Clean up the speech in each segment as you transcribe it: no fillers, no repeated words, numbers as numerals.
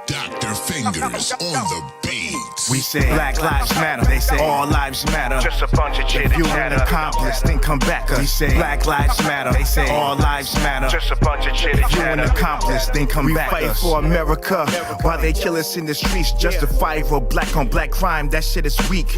Dr. Fingers on the beat. We say Black Lives Matter, they say all lives matter. Just a bunch of If you an accomplice, then come back. We say Black Lives Matter, they say all lives matter. Just a bunch of chitty If you an chatter. accomplice, then come back. We fight for America while they kill us in the streets. Justify for black on black crime, that shit is weak.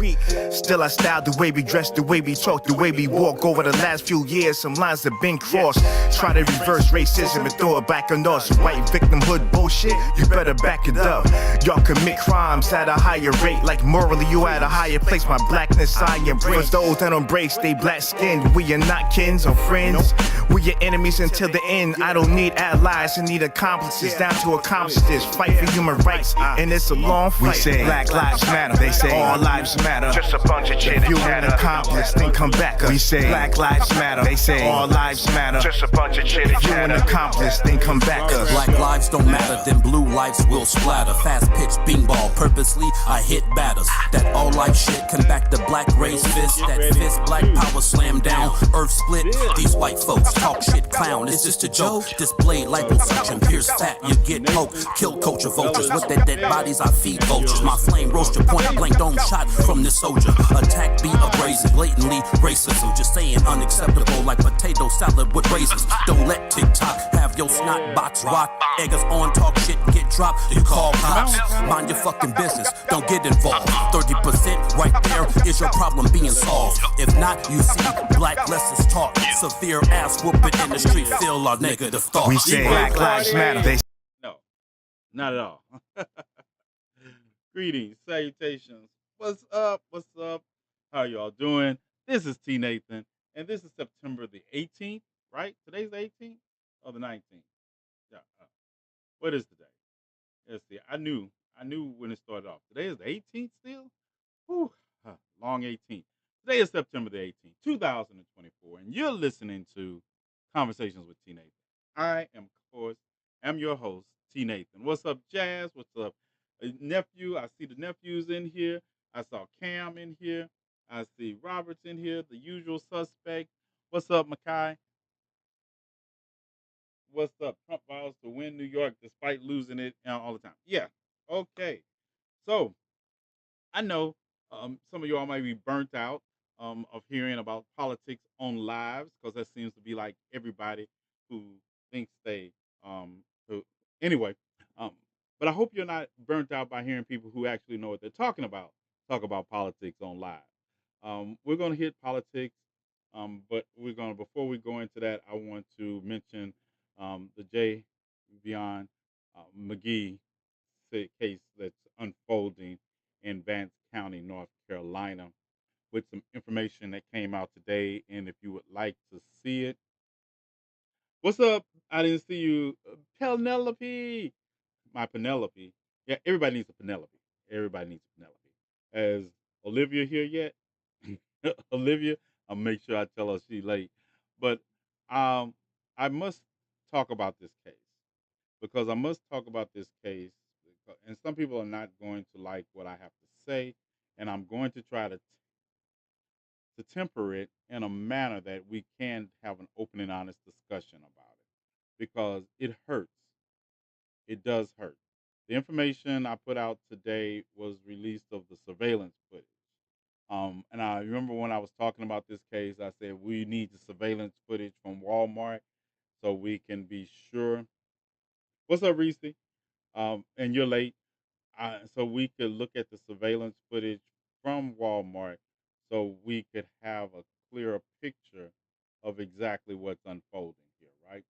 Still our style, the way we dress, the way we talk, the way we walk. Over the last few years, some lines have been crossed. Try to reverse racism and throw it back on us. White victimhood bullshit, you better back it up. Y'all commit crimes at a higher rate, like morally you at a higher place. My blackness I embrace. For those that embrace they black skin, we are not kins or friends. We are enemies until the end. I don't need allies, I need accomplices down to accomplish this. Fight for human rights, and it's a long fight. We say Black Lives Matter, they say all lives matter. Just a bunch of chitty If you an chatter. accomplice, then come back. We say Black Lives Matter, they say all lives matter. Just a bunch of chitty If you an chatter. accomplice, then come back. Black lives don't matter, then blue lives will splatter. Fast pitch beanball, purposely I hit batters. That all life shit come back to black race fist. That fist black power slam down, earth split. These white folks talk shit clown. Is this a joke? Display liposuction, pierce fat, you get poked. Kill culture vultures with their dead bodies. I feed vultures. My flame roast your point blank dome shot from this soldier. Attack be abrasive, blatantly racism. Just saying unacceptable like potato salad with raisins. Don't let TikTok have your snot box rock. Eggers on talk shit get dropped. You call cops. Mind your fucking business. Don't get involved. 30% right there is your problem being solved. If not, you see black lessons taught. Severe ass whooping in the street. Feel our negative thoughts. We say Black Lives Matter, they No, not at all. Greetings, salutations. What's up? What's up? How y'all doing? This is TNathan, and this is September the 18th, right? Today's the 18th or the 19th? Yeah. What is today? Let's see. I knew when it started off. Today is the 18th still? Whew, long 18th. Today is September the 18th, 2024, and you're listening to Conversations with TNathan. I am, of course, your host, TNathan. What's up, Jazz? What's up, nephew? I see the nephews in here. I saw Cam in here. I see Roberts in here, the usual suspect. What's up, Makai? What's up? Trump vows to win New York despite losing it all the time. Yeah. Okay. So I know some of y'all might be burnt out of hearing about politics on lives because that seems to be like everybody who thinks they who anyway. Um, but I hope you're not burnt out by hearing people who actually know what they're talking about talk about politics on live. We're going to hit politics, but we're going to before we go into that, I want to mention the J. Beyond McGee case that's unfolding in Vance County, North Carolina, with some information that came out today. And if you would like to see it, what's up? I didn't see you, Penelope. My Penelope. Yeah, everybody needs a Penelope. Everybody needs a Penelope. Is Olivia here yet? Olivia, I'll make sure I tell her she's late. But I must talk about this case because I must talk about this case. And some people are not going to like what I have to say, and I'm going to try to temper it in a manner that we can have an open and honest discussion about it because it hurts. It does hurt. The information I put out today was released of the surveillance footage. And I remember when I was talking about this case, I said we need the surveillance footage from Walmart so we can be sure. What's up, Reese? And you're late. So we could look at the surveillance footage from Walmart so we could have a clearer picture of exactly what's unfolding here, right?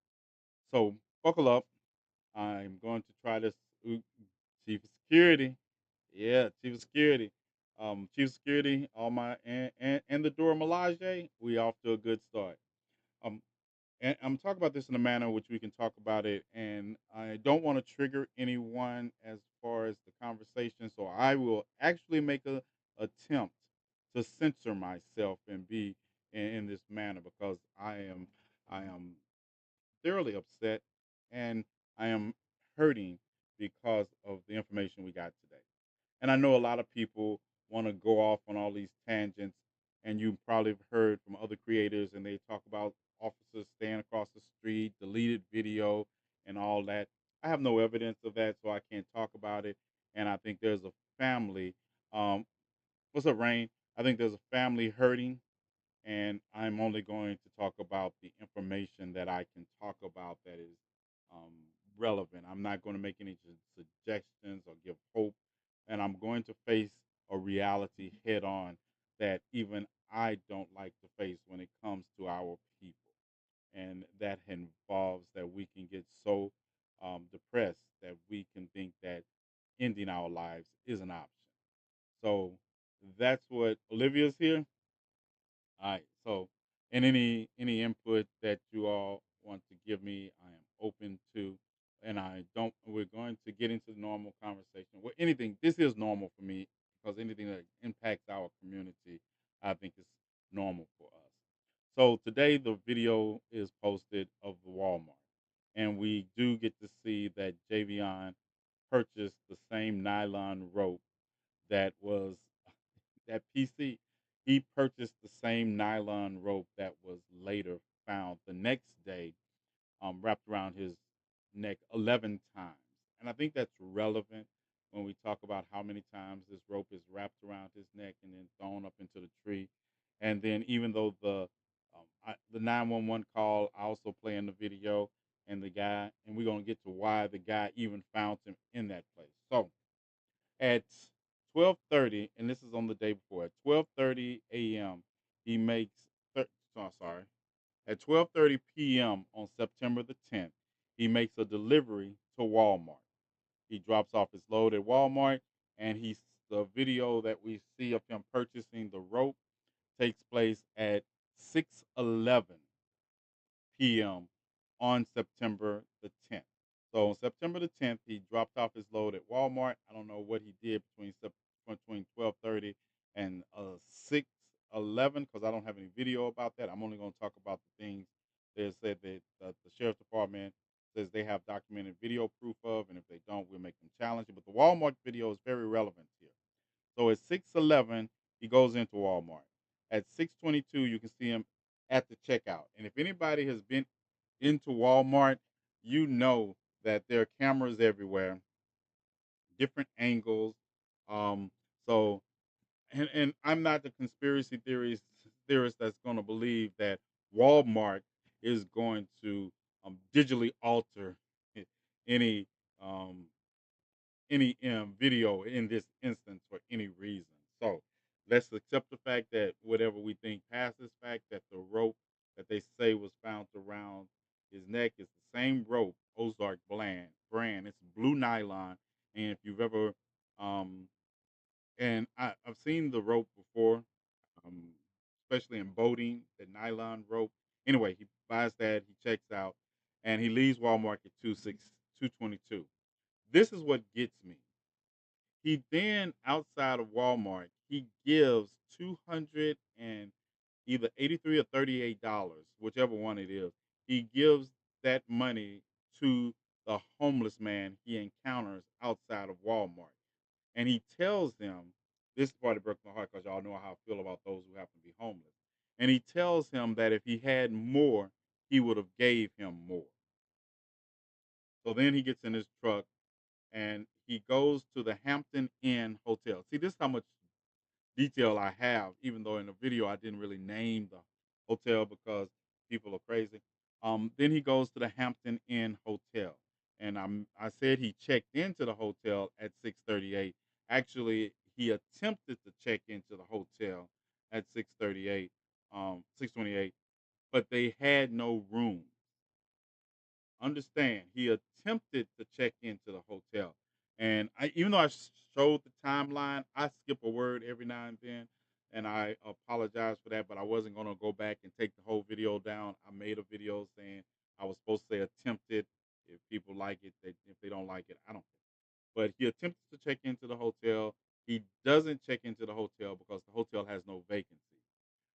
So buckle up. I'm going to try this. Chief of Security. Yeah, Chief of Security. Chief of Security, all my and the Dora Milaje, we off to a good start. Um, and I'm talking about this in a manner which we can talk about it, and I don't want to trigger anyone as far as the conversation, so I will actually make a attempt to censor myself and be in this manner because I am thoroughly upset and I am hurting because of the information we got today. And I know a lot of people want to go off on all these tangents, and you probably have heard from other creators, and they talk about officers staying across the street, deleted video, and all that. I have no evidence of that, so I can't talk about it. And I think there's a family. Um, what's up, Rain? I think there's a family hurting, and I'm only going to talk about the information that I can talk about that is um, relevant. I'm not going to make any suggestions or give hope, and I'm going to face a reality head on that even I don't like to face when it comes to our people, and that involves that we can get so depressed that we can think that ending our lives is an option. So that's what Olivia's here. All right. So, and any input that you all want to give me, I am open to. And I don't. We're going to get into the normal conversation. Well, anything. This is normal for me because anything that impacts our community, I think is normal for us. So today the video is posted of the Walmart, and we do get to see that Javion purchased the same nylon rope that was that PC, he purchased the same nylon rope that was later found the next day, wrapped around his neck 11 times. And I think that's relevant when we talk about how many times this rope is wrapped around his neck and then thrown up into the tree. And then even though the 911 call, I also play in the video, and the guy, and we're gonna get to why the guy even found him in that place. So at 12:30, and this is on the day before. At 12:30 a.m., he makes. Oh, sorry. At 12:30 p.m. on September the 10th, he makes a delivery to Walmart. He drops off his load at Walmart, and the video that we see of him purchasing the rope takes place at 6:11 p.m. on September the 10th. So on September the 10th, he dropped off his load at Walmart. I don't know what he did between 12:30 and 6:11 because I don't have any video about that. I'm only going to talk about the things they said that the sheriff's department says they have documented video proof of, and if they don't, we'll make them challenge it. But the Walmart video is very relevant here. So at 6:11, he goes into Walmart. At 6:22, you can see him at the checkout. And if anybody has been into Walmart, you know that there are cameras everywhere, different angles. Um, so, and I'm not the conspiracy theorist that's going to believe that Walmart is going to digitally alter any um, video in this instance for any reason. So let's accept the fact that whatever we think past this fact that the rope that they say was found around his neck is the same rope, Ozark brand. It's blue nylon, and if you've ever um, and I've seen the rope before, um, especially in boating, the nylon rope. Anyway, he buys that, he checks out, and he leaves Walmart at 222. This is what gets me. He then outside of Walmart, he gives 200 and either 83 or $38, whichever one it is. He gives that money to the homeless man he encounters outside of Walmart. And he tells them, this part that broke my heart because y'all know how I feel about those who happen to be homeless. And he tells him that if he had more, he would have gave him more. So then he gets in his truck and he goes to the Hampton Inn Hotel. See, this is how much detail I have, even though in the video I didn't really name the hotel because people are crazy. Then he goes to the Hampton Inn Hotel, and I said he checked into the hotel at 6:38. Actually, he attempted to check into the hotel at 6:38, 6:28, but they had no room. Understand, he attempted to check into the hotel, and even though I showed the timeline, I skip a word every now and then, and I apologize for that. But I wasn't gonna go back and take the whole video down. I made a video saying I was supposed to say attempted. If people like it, if they don't like it, I don't care. But he attempted to check into the hotel. He doesn't check into the hotel because the hotel has no vacancy,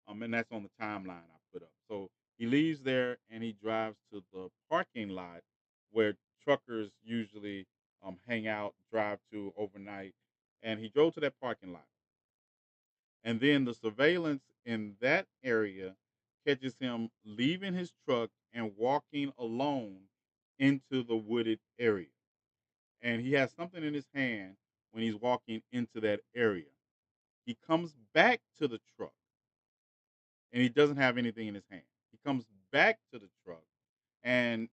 and that's on the timeline I put up. So he leaves there and he drives to the parking lot where truckers usually hang out, drive to overnight, and he drove to that parking lot. And then the surveillance in that area catches him leaving his truck and walking alone into the wooded area. And he has something in his hand when he's walking into that area. He comes back to the truck and he doesn't have anything in his hand. He comes back to the truck and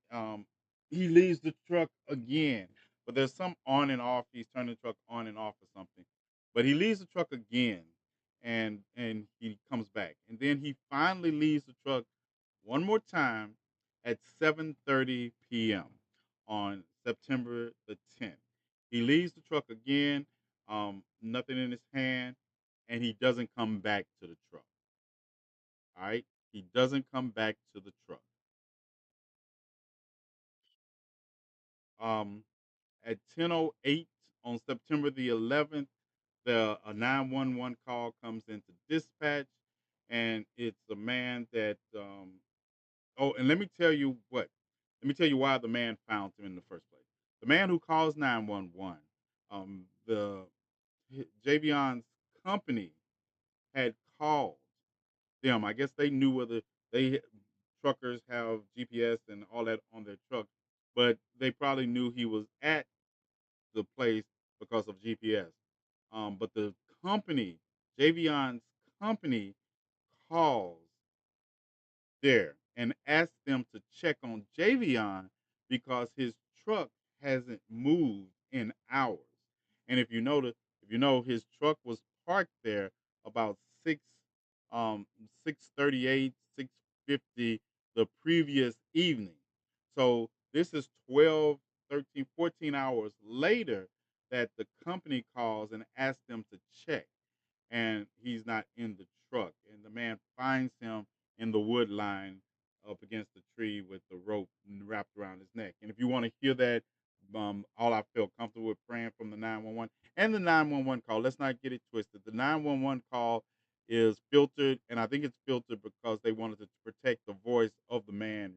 he leaves the truck again. But there's some on and off. He's turning the truck on and off or something. But he leaves the truck again and he comes back. And then he finally leaves the truck one more time at 7:30 p.m. on September the 10th. He leaves the truck again, nothing in his hand, and he doesn't come back to the truck. All right, he doesn't come back to the truck. Um, at 10:08 on September the 11th, the a 911 call comes into dispatch, and it's a man that oh, and let me tell you what. Let me tell you why the man found him in the first place. The man who calls 911, the Javion's company had called them. I guess they knew whether they truckers have GPS and all that on their truck, but they probably knew he was at the place because of GPS. But the company, Javion's company, calls there and asked them to check on Javion because his truck hasn't moved in hours. And if you know his truck was parked there about 6:38, 6:50 the previous evening. So this is 12, 13, 14 hours later that the company calls and asks them to check and he's not in the truck. And the man finds him in the wood line up against the tree with the rope wrapped around his neck. And if you want to hear that, all I felt comfortable with praying from the 911 and the 911 call, let's not get it twisted. The 911 call is filtered, and I think it's filtered because they wanted to protect the voice of the man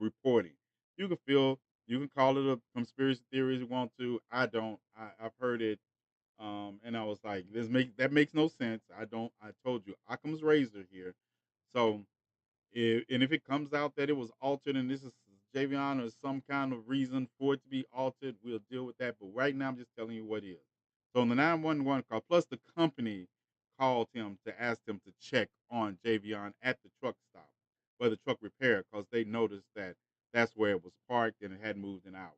reporting. You can feel, you can call it a conspiracy theory if you want to. I don't. I've heard it and I was like, that makes no sense. I don't. I told you, Occam's razor here. So, and if it comes out that it was altered and this is Javion or some kind of reason for it to be altered, we'll deal with that. But right now, I'm just telling you what is. So, in the 911 call, plus the company called him to ask him to check on Javion at the truck stop, where the truck repair, because they noticed that that's where it was parked and it hadn't moved in hours.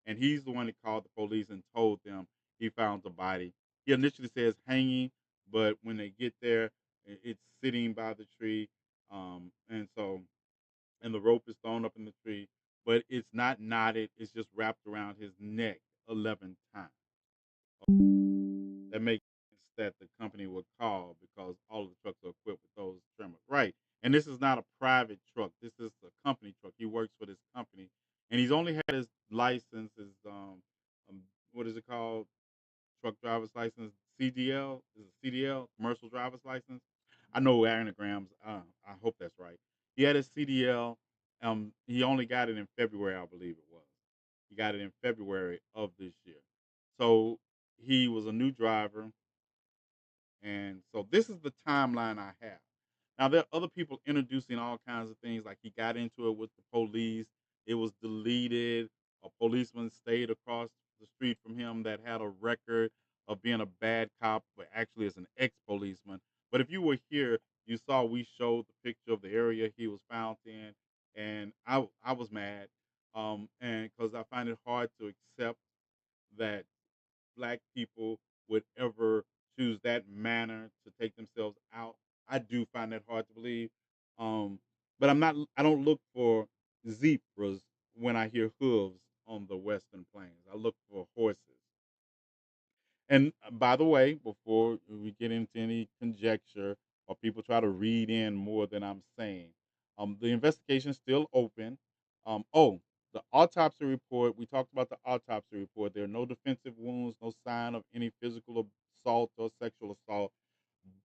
And he's the one that called the police and told them he found the body. He initially says hanging, but when they get there, it's sitting by the tree. And so, and the rope is thrown up in the tree, but it's not knotted. It's just wrapped around his neck 11 times. That makes sense that the company would call because all of the trucks are equipped with those trimmers. Right. And this is not a private truck. This is a company truck. He works for this company. And he's only had his license, his, what is it called? Truck driver's license, CDL, is it CDL, commercial driver's license. I know anagrams. I hope that's right. He had his CDL. He only got it in February, I believe it was. He got it in February of this year. So he was a new driver, and so this is the timeline I have. Now there are other people introducing all kinds of things, like he got into it with the police. It was deleted. A policeman stayed across the street from him that had a record of being a bad cop, but actually is an ex-policeman. But if you were here, you saw we showed the picture of the area he was found in, and I was mad, and because I find it hard to accept that black people would ever choose that manner to take themselves out. I do find that hard to believe. Um, but I'm not. I don't look for zebras when I hear hooves on the western plains. I look for horses. And by the way, before we get into any conjecture or people try to read in more than I'm saying, the investigation is still open. The autopsy report, we talked about the autopsy report. There are no defensive wounds, no sign of any physical assault or sexual assault,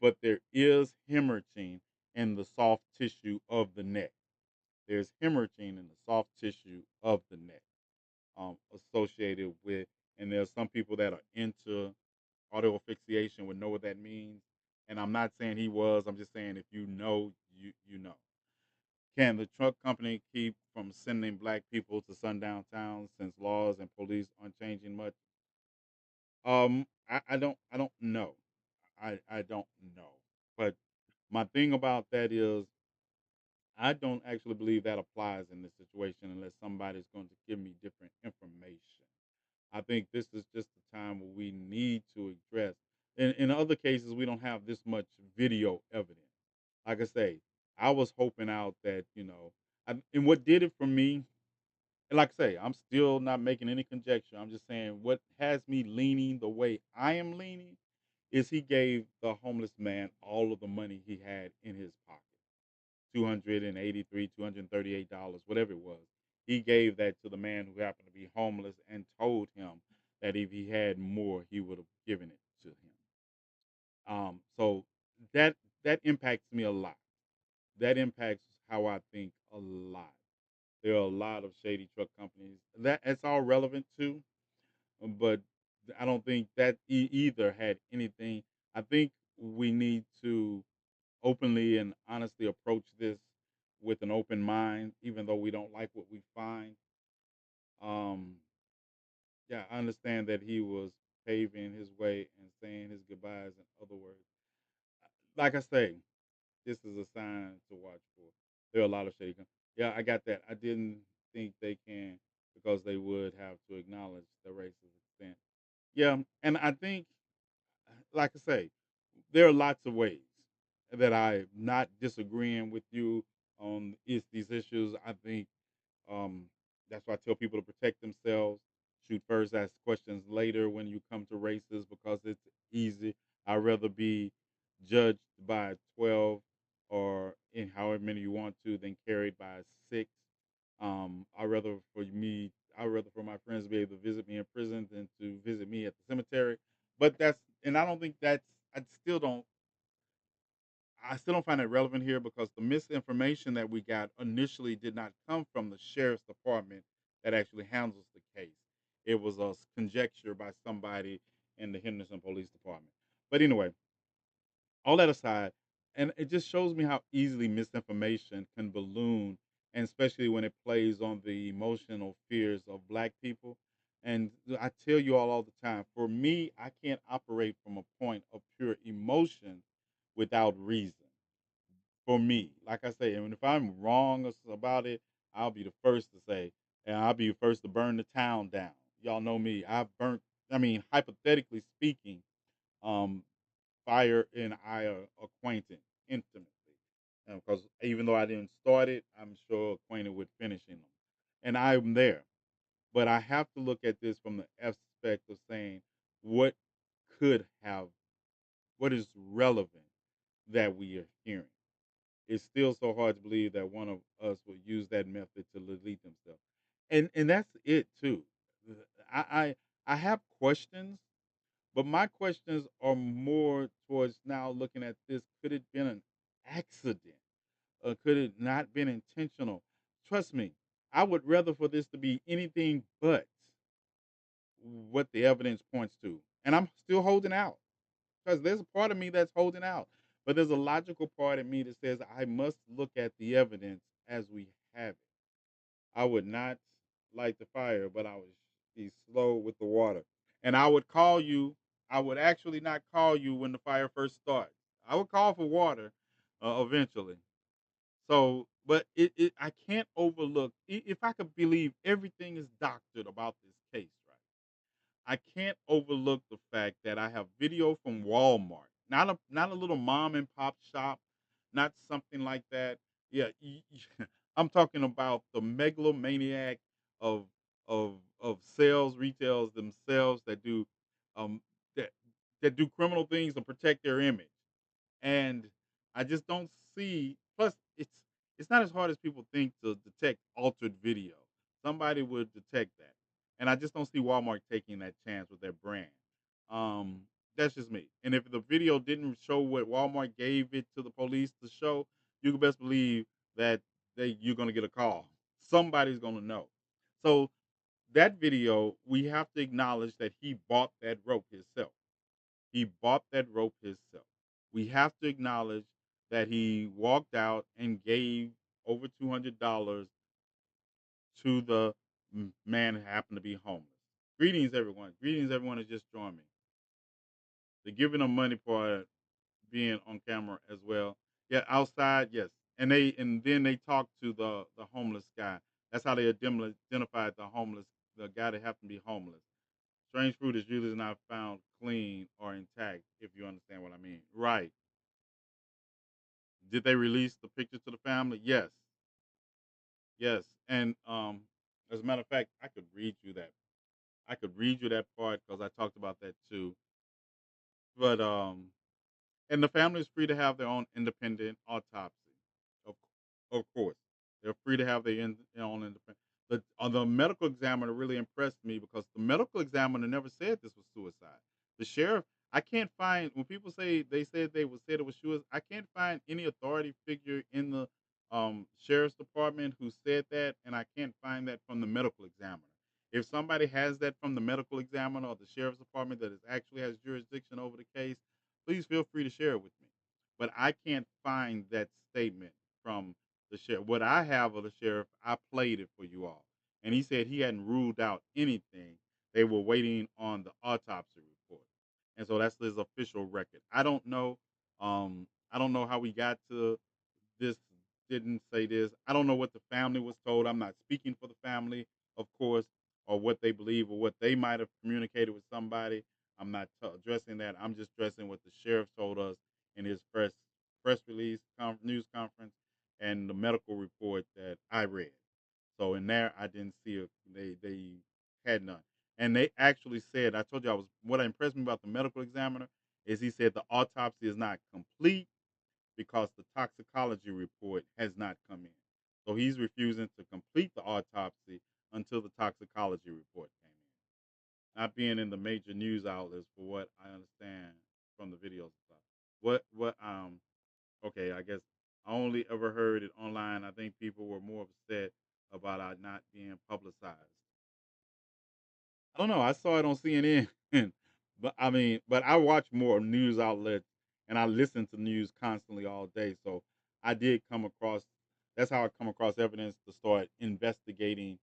but there is hemorrhaging in the soft tissue of the neck. There's hemorrhaging in the soft tissue of the neck associated with, and there's some people that are into auto asphyxiation would know what that means. And I'm not saying he was. I'm just saying if you know, you know. Can the truck company keep from sending black people to sundown towns since laws and police aren't changing much? I don't know. I don't know. But my thing about that is I don't actually believe that applies in this situation unless somebody's going to give me different information. I think this is just the time where we need to address. In other cases, we don't have this much video evidence. Like I say, I was hoping out that and what did it for me. And like I say, I'm still not making any conjecture. I'm just saying what has me leaning the way I am leaning is he gave the homeless man all of the money he had in his pocket. $238, whatever it was. He gave that to the man who happened to be homeless and told him that if he had more, he would have given it to him. So that that impacts me a lot. That impacts how I think a lot. There are a lot of shady truck companies. That's all relevant too, but I don't think that either had anything. I think we need to openly and honestly approach this with an open mind, even though we don't like what we find. Um, yeah, I understand that he was paving his way and saying his goodbyes. In other words, like I say, this is a sign to watch for. There are a lot of shady. Yeah, I got that. I didn't think they can because they would have to acknowledge the racist extent. Yeah, and I think, like I say, there are lots of ways that I'm not disagreeing with you on these issues. I think um, that's why I tell people to protect themselves. Shoot first, ask questions later when you come to races because it's easy. I'd rather be judged by 12 or in however many you want to than carried by 6. I'd rather for my friends to be able to visit me in prison than to visit me at the cemetery. But and I don't think I still don't I still don't find it relevant here because the misinformation that we got initially did not come from the sheriff's department that actually handles the case. It was a conjecture by somebody in the Henderson Police Department. But anyway, all that aside, and it just shows me how easily misinformation can balloon, and especially when it plays on the emotional fears of black people. And I tell you all the time, for me, I can't operate from a point of pure emotion without reason for me. Like I say, and if I'm wrong about it, I'll be the first to say, and I'll be the first to burn the town down. Y'all know me. I've burnt. I mean, hypothetically speaking, um, Fire and I are acquainted intimately, because even though I didn't start it, I'm sure acquainted with finishing them, and I'm there. But I have to look at this from the aspect of saying what could have, what is relevant that we are hearing. It's still so hard to believe that one of us would use that method to delete themselves. And that's it too. I I, I have questions, but my questions are more towards now looking at this. Could it been an accident? Could it not been intentional? Trust me, I would rather for this to be anything but what the evidence points to. And I'm still holding out because there's a part of me that's holding out. But there's a logical part of me that says I must look at the evidence as we have it. I would not light the fire, but I would be slow with the water. And I would call you. I would actually not call you when the fire first starts. I would call for water eventually. So, but I can't overlook. If I could believe everything is doctored about this case, right? I can't overlook the fact that I have video from Walmart, not a little mom and pop shop, not something like that. Yeah, I'm talking about the megalomaniac of of sales retails themselves that do um that that do criminal things to protect their image. And I just don't see. Plus, it's not as hard as people think to detect altered video. Somebody would detect that, and I just don't see Walmart taking that chance with their brand. Um, that's just me. And if the video didn't show what Walmart gave it to the police to show, you can best believe that you're gonna get a call. Somebody's gonna know. So that video, we have to acknowledge that he bought that rope himself. He bought that rope himself. We have to acknowledge that he walked out and gave over $200 to the man who happened to be homeless. Greetings, everyone. Greetings, everyone who just joined me. They're giving them money for being on camera as well. Yeah, outside, yes. And then they talked to the homeless guy. That's how they identified the guy that happened to be homeless. Strange fruit is usually not found clean or intact, if you understand what I mean. Right. Did they release the picture to the family? Yes. Yes. And as a matter of fact, I could read you that. I could read you that part because I talked about that too. But and the family is free to have their own independent autopsy. Of, of course, they're free to have their own independent. The medical examiner really impressed me because the medical examiner never said this was suicide. The sheriff, I can't find when people say they said they would said it was suicide. I can't find any authority figure in the sheriff's department who said that, and I can't find that from the medical examiner. If somebody has that from the medical examiner or the sheriff's department that is actually has jurisdiction over the case, please feel free to share it with me. But I can't find that statement from the sheriff. What I have of the sheriff, I played it for you all. And he said he hadn't ruled out anything. They were waiting on the autopsy report. And so that's his official record. I don't know how we got to this didn't say this. I don't know what the family was told. I'm not speaking for the family, of course, or what they believe or what they might have communicated with somebody. I'm not addressing that. I'm just addressing what the sheriff told us in his press release, news conference, and the medical report that I read. So in there, I didn't see it. They had none, and they actually said. I told you I was. What impressed me about the medical examiner is he said the autopsy is not complete because the toxicology report has not come in. So he's refusing to complete the autopsy until the toxicology report came in. Not being in the major news outlets for what I understand from the videos and stuff. What okay, I guess I only ever heard it online. I think people were more upset about it not being publicized. I don't know. I saw it on CNN, but but I watch more news outlets and I listen to news constantly all day. So I did come across. That's how I come across evidence to start investigating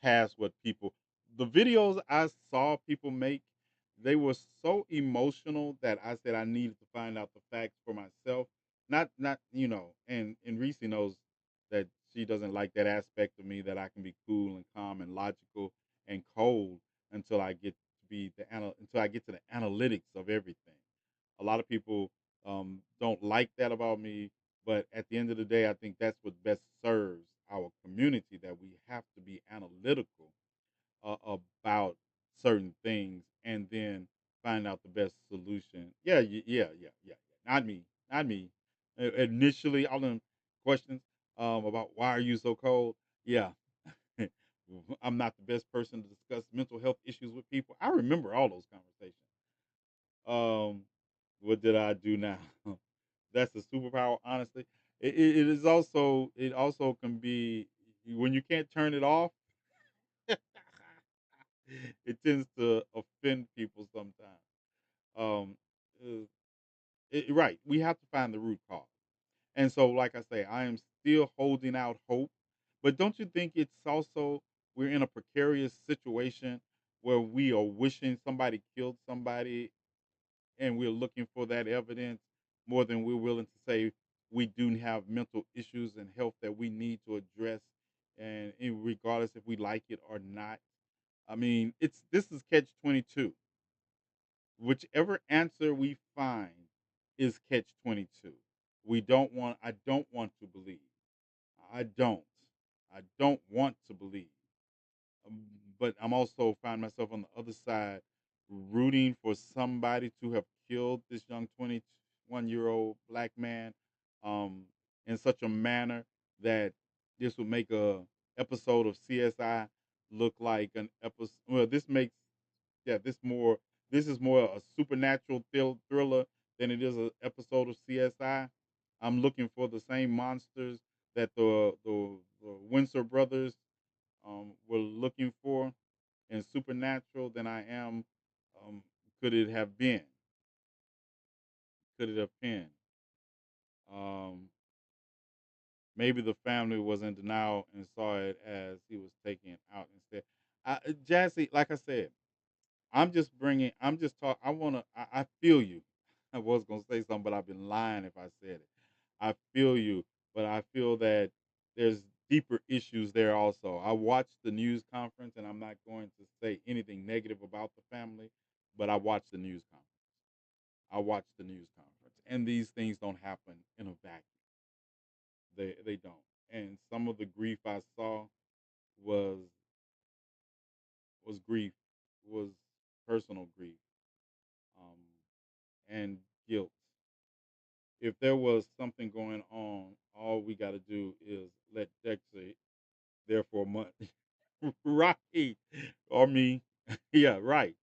past what people. The videos I saw people make, they were so emotional that I said I needed to find out the facts for myself. Not and Reese knows that she doesn't like that aspect of me that I can be cool and calm and logical and cold until I get to until I get to the analytics of everything. A lot of people don't like that about me, but at the end of the day, I think that's what best serves our community. That we have to be analytical about certain things and then find out the best solution. Yeah, yeah. Not me, not me. Initially, all them questions about why are you so cold? Yeah, I'm not the best person to discuss mental health issues with people. I remember all those conversations. Um, what did I do now? That's a superpower. Honestly, it also can be when you can't turn it off. It tends to offend people sometimes. Um, uh, right. We have to find the root cause. And so, like I say, I am still holding out hope. But don't you think it's also we're in a precarious situation where we are wishing somebody killed somebody and we're looking for that evidence more than we're willing to say we do have mental issues and health that we need to address and regardless if we like it or not. I mean, it's this is catch 22. Whichever answer we find is catch 22. I don't want to believe. I don't. I don't want to believe. Um, but I'm also find myself on the other side rooting for somebody to have killed this young 21-year-old black man um, in such a manner that this would make a episode of CSI look like an episode. Well, this is more a supernatural thriller than it is an episode of CSI. I'm looking for the same monsters that the Windsor brothers were looking for in Supernatural than I am. Um, could it have been? Could it have been? Um, Maybe the family was in denial and saw it as he was taken out instead. Jazzy, like I said, I'm just talk. I feel you. I was gonna say something, but I've been lying if I said it. I feel you, but I feel that there's deeper issues there also. I watched the news conference, and I'm not going to say anything negative about the family, but I watched the news conference. I watched the news conference, and these things don't happen in a vacuum. They don't. And some of the grief I saw was grief, was personal grief, um, and guilt. If there was something going on, all we got to do is let Dexter there for a month, right? Or me, yeah, right.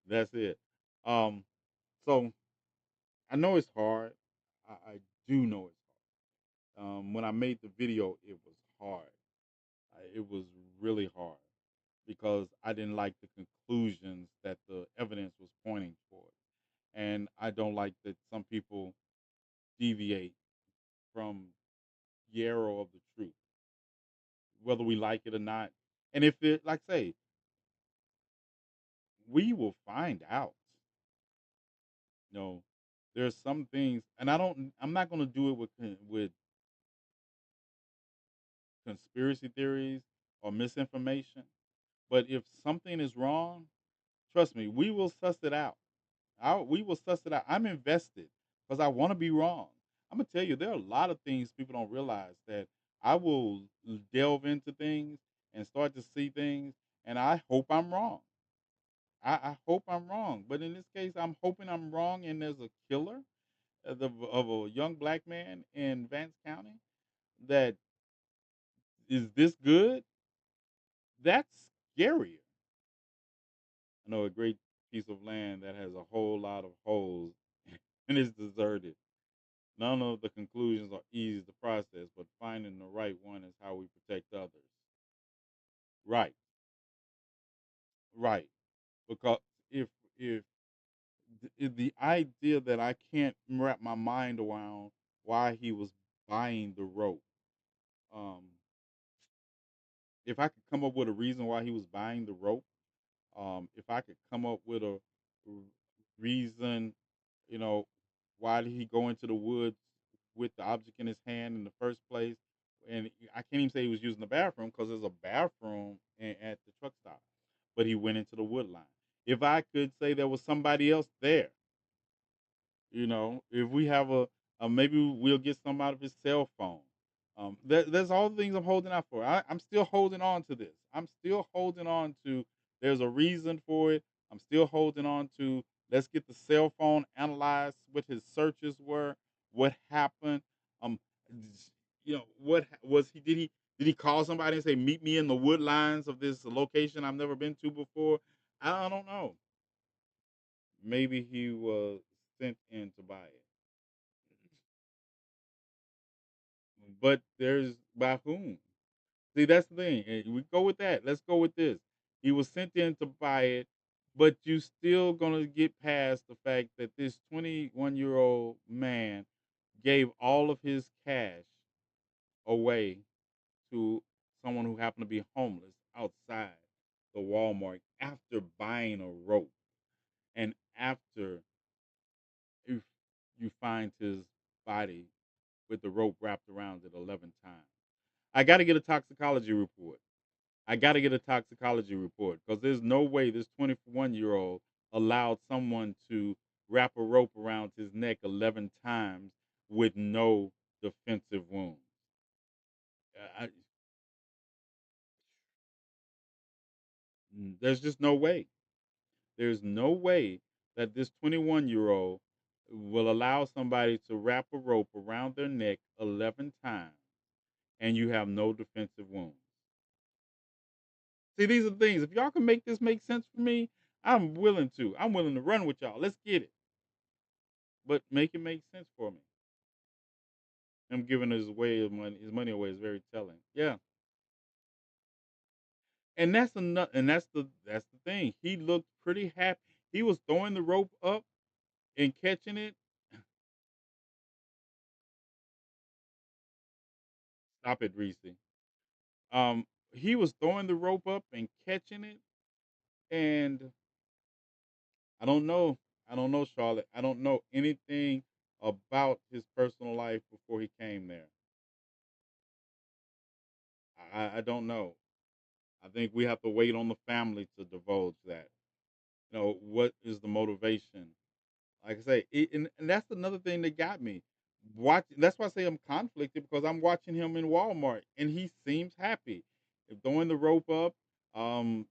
That's it. Um, so I know it's hard. I do know it's hard. When I made the video, it was hard. It was really hard because I didn't like the conclusions that the evidence was pointing toward, and I don't like that some people deviate from the arrow of the truth, whether we like it or not. And if it, like I say, we will find out. You know, there's some things, and I'm not going to do it with conspiracy theories or misinformation. But if something is wrong, trust me, we will suss it out. We will suss it out. I'm invested because I want to be wrong. I'm gonna tell you, there are a lot of things people don't realize that I will delve into things and start to see things, and I hope I'm wrong. I hope I'm wrong, but in this case, I'm hoping I'm wrong. And there's a killer of a young black man in Vance County that is this good. That's scarier. I know a great piece of land that has a whole lot of holes and is deserted. None of the conclusions are easy to process, but finding the right one is how we protect others. Right, right. Because if if the idea that I can't wrap my mind around why he was buying the rope, um, if I could come up with a reason why he was buying the rope, if I could come up with a r- reason, you know, why did he go into the woods with the object in his hand in the first place? And I can't even say he was using the bathroom because there's a bathroom at the truck stop, but he went into the wood line. If I could say there was somebody else there, if we have maybe we'll get some out of his cell phone. There's all the things I'm holding out for. I'm still holding on to this. I'm still holding on to. There's a reason for it. I'm still holding on to. Let's get the cell phone analyzed. What his searches were. What happened. Um, what was he? Did he call somebody and say meet me in the woodlines of this location I've never been to before? I don't know. Maybe he was sent in to buy it. But there's by whom? See, that's the thing. We go with that. Let's go with this. He was sent in to buy it, but you still gonna get past the fact that this 21-year-old man gave all of his cash away to someone who happened to be homeless outside the Walmart after buying a rope and after you, you find his body with the rope wrapped around it 11 times. I got to get a toxicology report. I got to get a toxicology report because there's no way this 21-year-old allowed someone to wrap a rope around his neck 11 times with no defensive wounds. There's just no way. There's no way that this 21-year-old will allow somebody to wrap a rope around their neck 11 times and you have no defensive wounds. See, these are things. If y'all can make this make sense for me, I'm willing to. I'm willing to run with y'all. Let's get it. But make it make sense for me. Him giving his money away is very telling. Yeah. And that's the thing. He looked pretty happy. He was throwing the rope up and catching it. Stop it, Reese. He was throwing the rope up and catching it, and I don't know. I don't know, Charlotte. I don't know anything about his personal life before he came there. I don't know. I think we have to wait on the family to divulge that. What is the motivation? Like I say, and that's another thing that got me. That's why I say I'm conflicted because I'm watching him in Walmart and he seems happy. Throwing the rope up, um,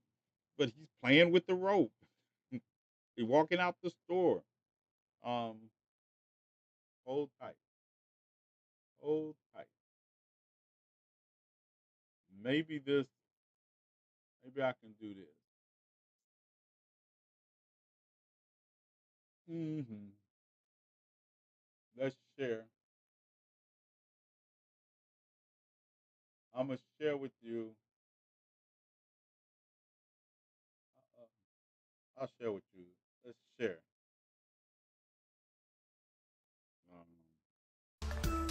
but he's playing with the rope. He's walking out the store. Um, hold tight, hold tight. Maybe this, maybe I can do this. Let's share. I'm gonna share with you. I'll share with you. Let's share. Um,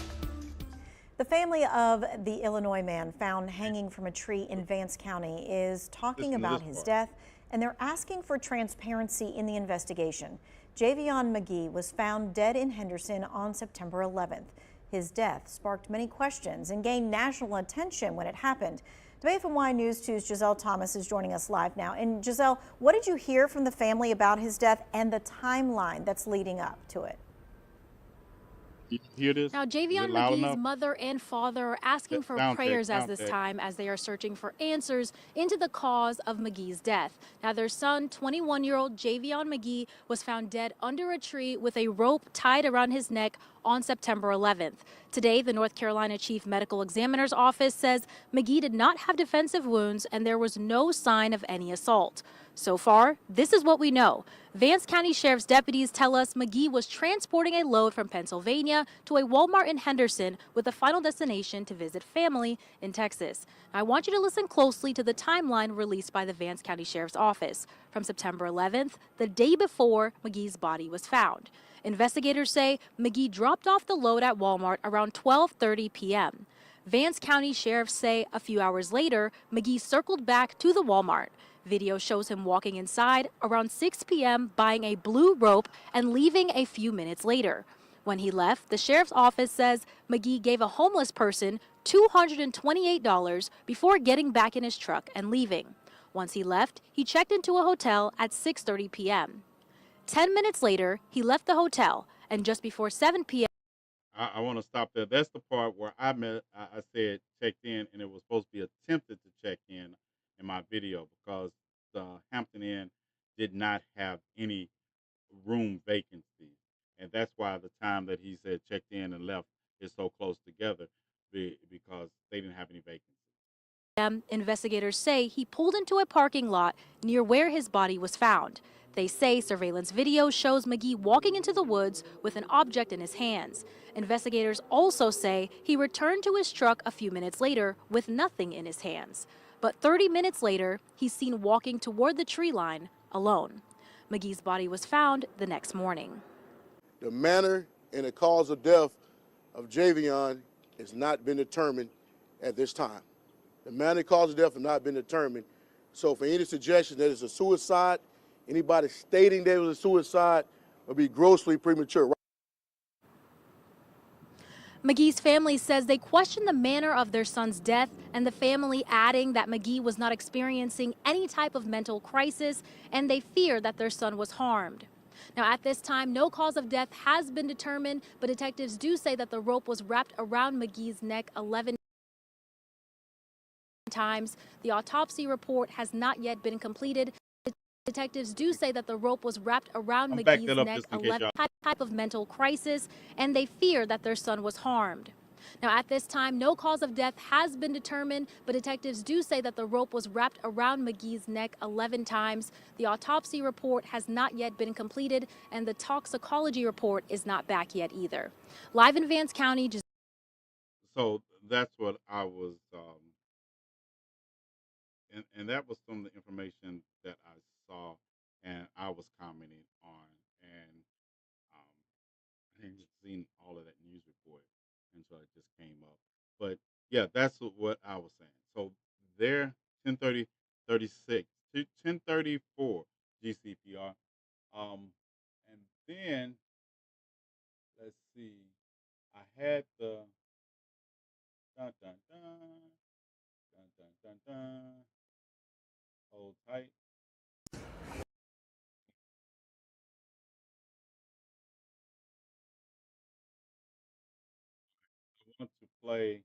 The family of the Illinois man found hanging from a tree in Vance County is talking listen to about this his part. death, and they're asking for transparency in the investigation. Javion McGee was found dead in Henderson on September 11th. His death sparked many questions and gained national attention when it happened. WFMY News 2's Giselle Thomas is joining us live now. And Giselle, what did you hear from the family about his death and the timeline that's leading up to it? You hear this? Now, Is it Javion loud McGee's enough? mother and father are asking for Sound check, prayers as sound this check. time as they are searching for answers into the cause of McGee's death. Now, their son, 21-year-old Javion McGee, was found dead under a tree with a rope tied around his neck on September 11th. Today, the North Carolina Chief Medical Examiner's Office says McGee did not have defensive wounds and there was no sign of any assault. So far, this is what we know. Vance County Sheriff's deputies tell us McGee was transporting a load from Pennsylvania to a Walmart in Henderson with a final destination to visit family in Texas. I want you to listen closely to the timeline released by the Vance County Sheriff's Office from September 11th, the day before McGee's body was found. Investigators say McGee dropped off the load at Walmart around 12:30 p.m. Vance County sheriffs say a few hours later, McGee circled back to the Walmart. Video shows him walking inside around 6 p.m., buying a blue rope and leaving a few minutes later. When he left, the sheriff's office says McGee gave a homeless person $228 before getting back in his truck and leaving. Once he left, he checked into a hotel at 6:30 p.m. 10 minutes later, he left the hotel, and just before 7 p.m. I want to stop there. That's the part where I said checked in, and it was supposed to be attempted to check in my video because the Hampton Inn did not have any room vacancies, and that's why the time that he said checked in and left is so close together, because they didn't have any vacancies. Investigators say he pulled into a parking lot near where his body was found. They say surveillance video shows McGee walking into the woods with an object in his hands. Investigators also say he returned to his truck a few minutes later with nothing in his hands. But 30 minutes later, he's seen walking toward the tree line alone. McGee's body was found the next morning. The manner and the cause of death of Javion has not been determined at this time. The manner and cause of death have not been determined. So for any suggestion that it's a suicide, anybody stating that it was a suicide would be grossly premature. McGee's family says they question the manner of their son's death, and the family adding that McGee was not experiencing any type of mental crisis, and they fear that their son was harmed. Now, at this time, no cause of death has been determined, but detectives do say that the rope was wrapped around McGee's neck 11 times. The autopsy report has not yet been completed. Detectives do say that the rope was wrapped around I'm back McGee's that up neck just in case 11 y'all. type of mental crisis, and they fear that their son was harmed. Now, at this time, no cause of death has been determined, but detectives do say that the rope was wrapped around McGee's neck 11 times. The autopsy report has not yet been completed, and the toxicology report is not back yet either. Live in Vance County. So that's what I was, and that was some of the information that I saw and I was commenting on, and I hadn't just seen all of that news report until it just came up. But Yeah, that's what I was saying. So there, 10:30, 36 to 10:34 GCPR. And then let's see, I had the dun dun dun dun dun dun dun. Hold tight. I want to play.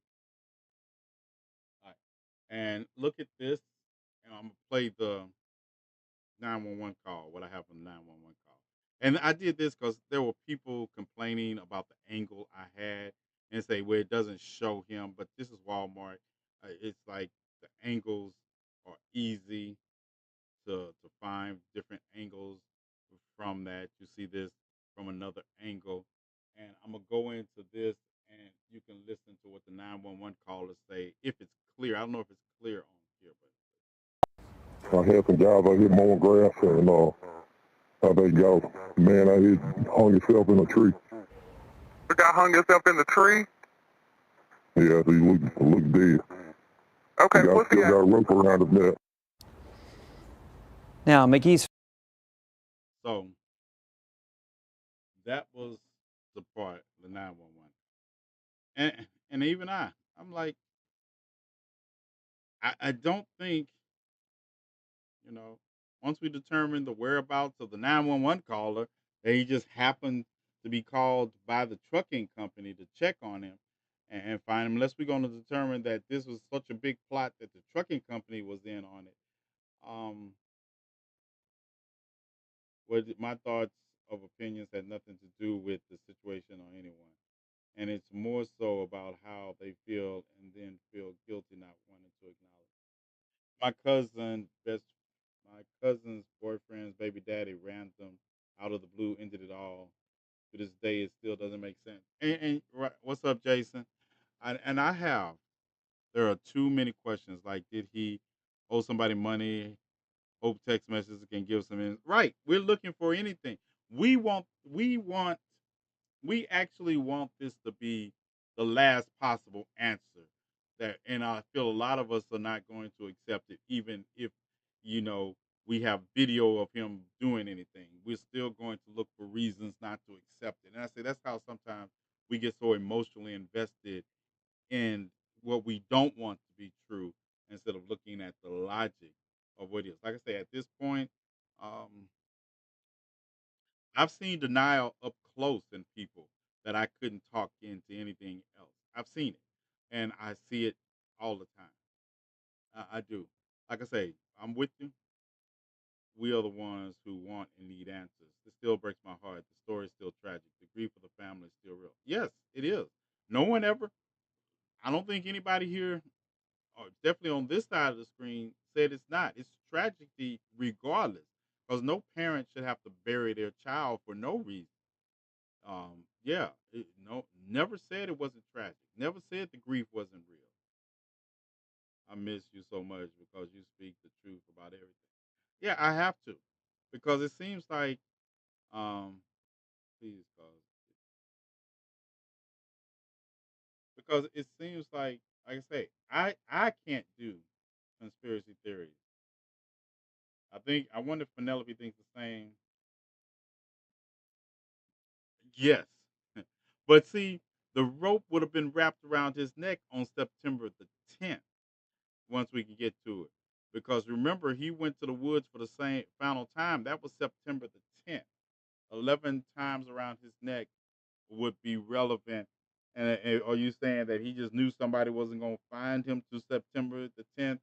All right, and look at this. And I'm gonna play the 911 call. What I have on the 911 call. And I did this because there were people complaining about the angle I had and say, well, it doesn't show him, but this is Walmart. It's like the angles are easy to find different angles from that. You see this from another angle. And I'm going to go into this and you can listen to what the 911 callers say if it's clear. I don't know if it's clear on here, but I had some guys out here mowing grass and how they go. Man out here hung himself in a tree. The guy hung himself in the tree? Yeah, so he looked dead. Okay, He what's still the got a rope around his neck. Now, McGee's so that was the part, the 911. And even I'm like, I don't think, you know, once we determine the whereabouts of the 911 caller, that he just happened to be called by the trucking company to check on him and find him, unless we're going to determine that this was such a big plot that the trucking company was in on it. Um, my thoughts of opinions had nothing to do with the situation or anyone. And it's more so about how they feel and then feel guilty not wanting to acknowledge. My cousin, best my cousin's boyfriend's baby daddy ran them out of the blue, ended it all. To this day, it still doesn't make sense. And right, what's up, Jason? And I have. There are too many questions. Like, did he owe somebody money? Hope text messages can give some right. We're looking for anything. We want we actually want this to be the last possible answer that, and I feel a lot of us are not going to accept it even if, you know, we have video of him doing anything. We're still going to look for reasons not to accept it. And I say that's how sometimes we get so emotionally invested in what we don't want to be true instead of looking at the logic of what it is. Like I say, at this point, um, I've seen denial up close in people that I couldn't talk into anything else. I've seen it, and I see it all the time. I do. Like I say, I'm with you. We are the ones who want and need answers. It still breaks my heart. The story is still tragic. The grief of the family is still real. Yes, it is. No one ever. I don't think anybody here, or definitely on this side of the screen, said it's not. It's tragedy regardless, because no parent should have to bury their child for no reason. Yeah, no, never said it wasn't tragic. Never said the grief wasn't real. I miss you so much because you speak the truth about everything. Yeah, I have to, because it seems like, um, please, because it seems like I say, I can't do conspiracy theories. I think I wonder if Penelope thinks the same. Yes, but see, the rope would have been wrapped around his neck on September the 10th. Once we can get to it. Because remember, he went to the woods for the same final time. That was September the 10th. 11 times around his neck would be relevant. And are you saying that he just knew somebody wasn't going to find him to September the 10th,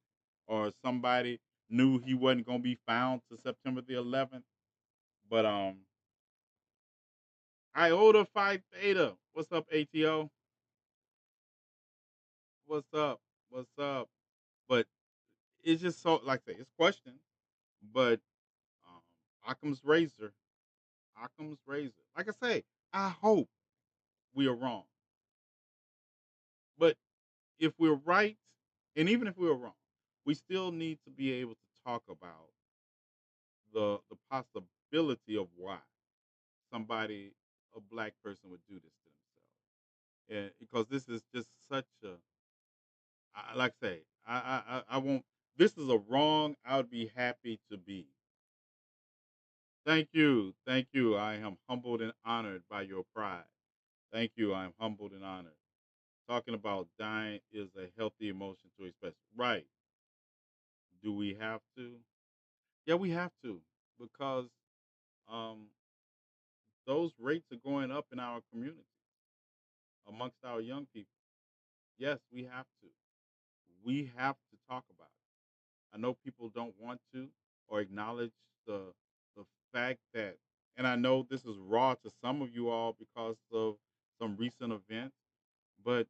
or somebody knew he wasn't going to be found to September the 11th? But Iota Phi Theta. What's up, ATO? What's up? What's up? But it's just so, like I say, it's questions. But Occam's razor, Occam's razor. Like I say, I hope we are wrong. But if we're right, and even if we're wrong, we still need to be able to talk about the possibility of why somebody, a black person, would do this to themselves. And because this is just such like I say, I won't. This is a wrong. I would be happy to be. Thank you, thank you. I am humbled and honored by your pride. Thank you. I am humbled and honored. Talking about dying is a healthy emotion to express. Right? Do we have to? Yeah, we have to because um, those rates are going up in our community amongst our young people. Yes, we have to. We have to talk about it. I know people don't want to or acknowledge the the fact that, and I know this is raw to some of you all because of some recent events, but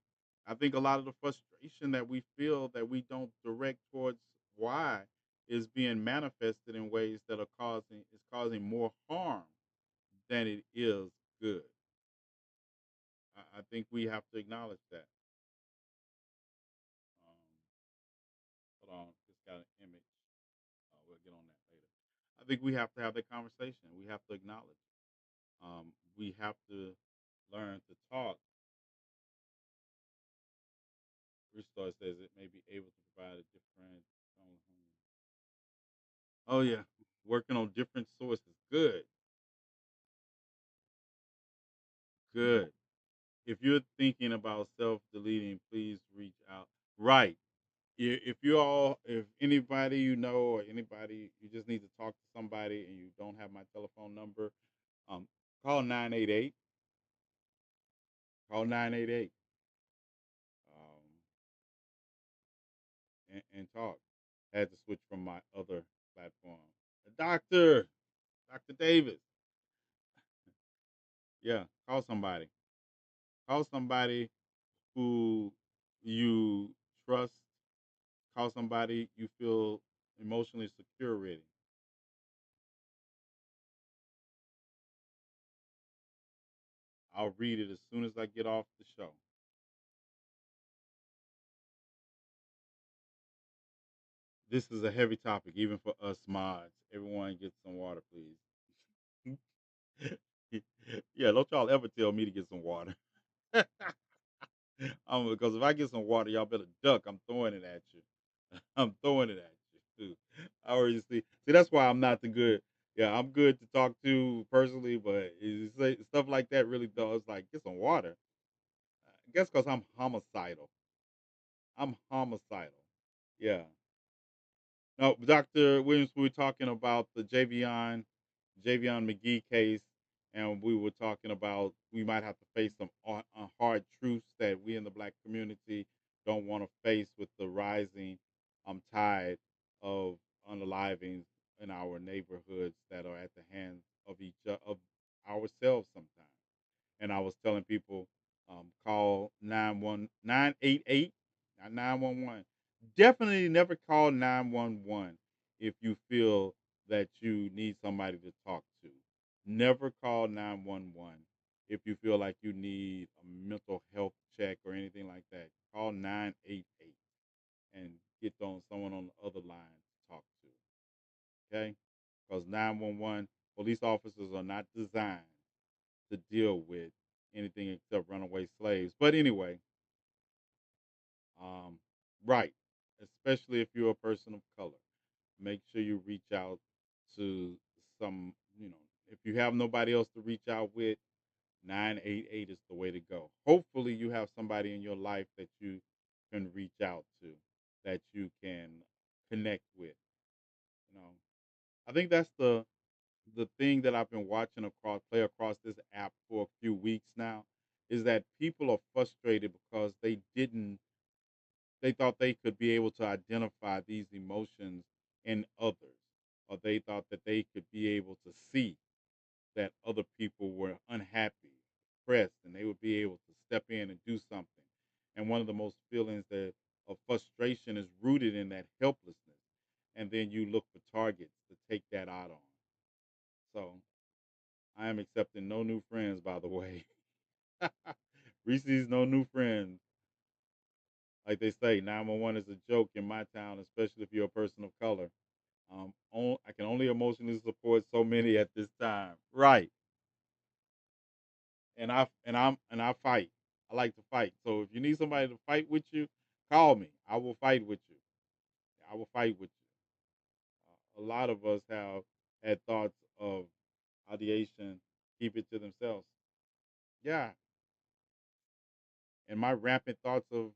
I think a lot of the frustration that we feel that we don't direct towards why is being manifested in ways that are causing more harm than it is good. I think we have to acknowledge that. Hold on, just got an image. We'll get on that later. I think we have to have that conversation. We have to acknowledge. We have to learn to talk. Restore says it may be able to provide a different. Oh yeah, working on different sources. Good, good. If you're thinking about self-deleting, please reach out. Right. If you all, if anybody you know or anybody you just need to talk to somebody and you don't have my telephone number, um, call 988. Call 988. And talk. I had to switch from my other platform. Doctor Davis. Yeah, call somebody. Call somebody who you trust. Call somebody you feel emotionally secure with. I'll read it as soon as I get off the show. This is a heavy topic, even for us mods. Everyone get some water, please. Yeah, don't y'all ever tell me to get some water. Because if I get some water, y'all better duck. I'm throwing it at you. I'm throwing it at you too. I already see. See, that's why I'm not the good. Yeah, I'm good to talk to personally, but stuff like that really does. Like, get some water. I guess because I'm homicidal. I'm homicidal. Yeah. No, Dr. Williams, we were talking about the Javion McGee case, and we were talking about we might have to face some hard truths that we in the black community don't want to face with the rising tide of unalivings in our neighborhoods that are at the hands of of ourselves sometimes. And I was telling people, call 988, not 911. Definitely never call 911 if you feel that you need somebody to talk to. Never call 911 if you feel like you need a mental health check or anything like that. Call 988 and get on someone on the other line to talk to. Okay? Because 911 police officers are not designed to deal with anything except runaway slaves. But anyway, um, right, especially if you're a person of color, make sure you reach out to some, if you have nobody else to reach out with, 988 is the way to go. Hopefully, you have somebody in your life that you can reach out to, that you can connect with. You know, I think that's the thing that I've been watching across this app for a few weeks now is that people are frustrated because they thought they could be able to identify these emotions in others, or they thought that they could be able to see that other people were unhappy, depressed, and they would be able to step in and do something. And one of the most feelings that of frustration is rooted in that helplessness, and then you look for targets to take that out on. So I am accepting no new friends, by the way. Reese's no new friends. Like they say, 911 is a joke in my town, especially if you're a person of color. I can only emotionally support so many at this time. Right. And I fight. I like to fight. So if you need somebody to fight with you, Call me. I will fight with you. I will fight with you. A lot of us have had thoughts of ideation, keep it to themselves. Yeah. And my rampant thoughts of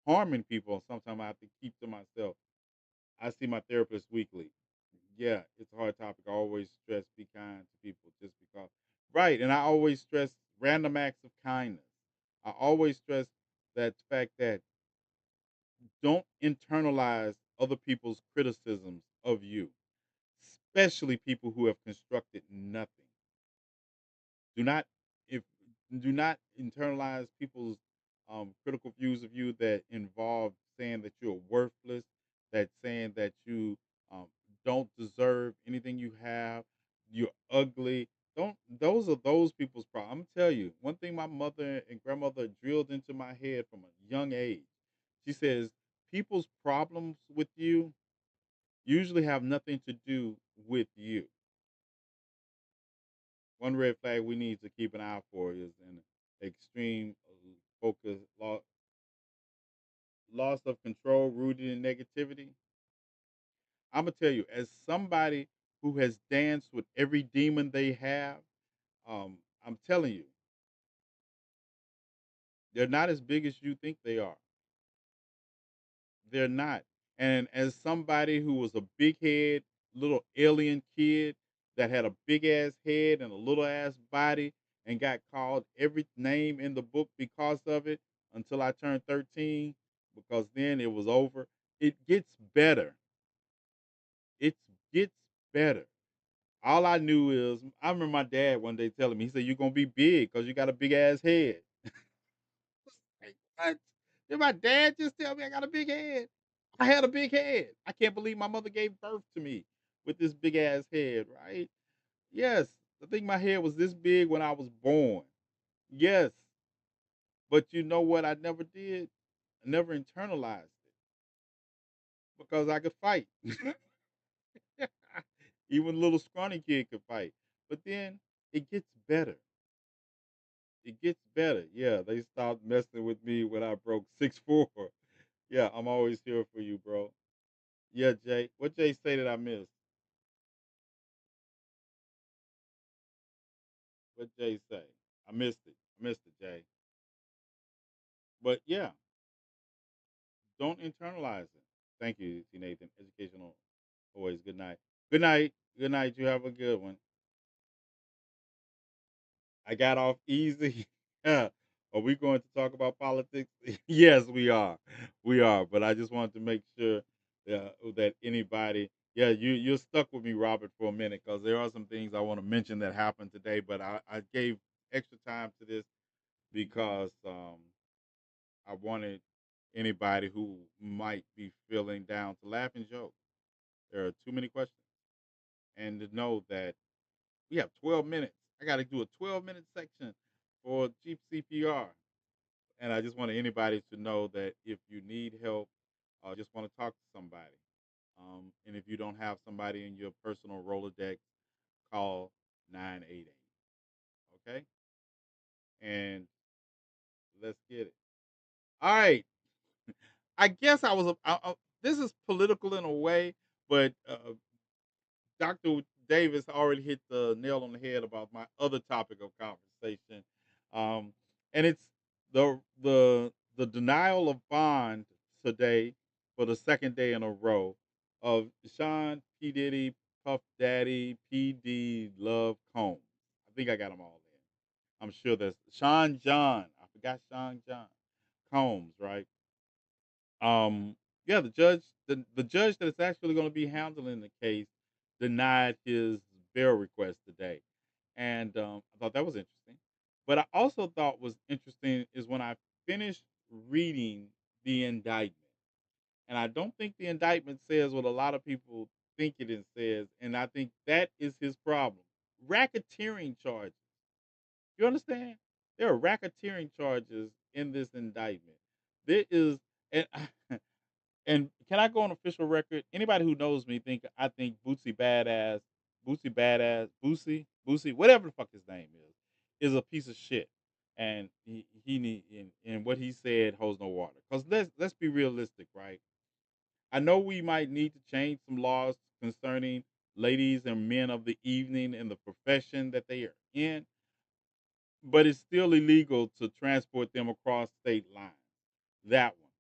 harming people, sometimes I have to keep to myself. I see my therapist weekly. Yeah, it's a hard topic. I always stress be kind to people just because. Right. And I always stress random acts of kindness. I always stress that fact that don't internalize other people's criticisms of you, especially people who have constructed nothing. Do not if do not internalize people's critical views of you that involve saying that you're worthless, that saying that you um, don't deserve anything you have, you're ugly. Don't those are those people's problems. I'm tell you, one thing my mother and grandmother drilled into my head from a young age. She says people's problems with you usually have nothing to do with you. One red flag we need to keep an eye for is an extreme focus, loss of control rooted in negativity. I'm gonna tell you, as somebody who has danced with every demon they have, I'm telling you, they're not as big as you think they are. They're not. And as somebody who was a big head, little alien kid that had a big ass head and a little ass body and got called every name in the book because of it until I turned 13, because then it was over. It gets better. It gets better. All I knew is I remember my dad one day telling me, he said, "You're gonna be big because you got a big ass head." Like, what? Did my dad just tell me I got a big head? I had a big head. I can't believe my mother gave birth to me with this big ass head, right? Yes. I think my head was this big when I was born. Yes. But you know what I never did? I never internalized it because I could fight. Even a little scrawny kid could fight. But then it gets better. It gets better. Yeah, they stopped messing with me when I broke 6'4". Yeah, I'm always here for you, bro. Yeah, Jay. What Jay say that I missed? What Jay say? I missed it. I missed it, Jay. But yeah, don't internalize it. Thank you, TNathan. Educational always. Good night. Good night. Good night. You have a good one. I got off easy. Yeah. Are we going to talk about politics? Yes, we are. We are. But I just wanted to make sure that anybody, yeah, you're stuck with me, Robert, for a minute because there are some things I want to mention that happened today. But I gave extra time to this because I wanted anybody who might be feeling down to laugh and joke. There are too many questions, and to know that we have 12 minutes. I got to do a 12-minute section for Jeep CPR. And I just want anybody to know that if you need help, just want to talk to somebody. And if you don't have somebody in your personal Rolodex, call 988. Okay? And let's get it. All right. I guess this is political in a way, but Dr. Davis already hit the nail on the head about my other topic of conversation, and it's the denial of bond today for the second day in a row of Sean P Diddy, Puff Daddy, PD Love Combs. I think I got them all in. I'm sure that's Sean John. I forgot Sean John Combs, right? Um, yeah, the judge that is actually going to be handling the case denied his bail request today, and I thought that was interesting. But I also thought was interesting is when I finished reading the indictment, and I don't think the indictment says what a lot of people think it says, and I think that is his problem: racketeering charges. You understand? There are racketeering charges in this indictment. There is, and And can I go on official record? Anybody who knows me I think Boosie Badass, Boosie, whatever the fuck his name is a piece of shit. and he need and what he said holds no water. Because let's be realistic, right? I know we might need to change some laws concerning ladies and men of the evening and the profession that they are in, but it's still illegal to transport them across state lines. That one.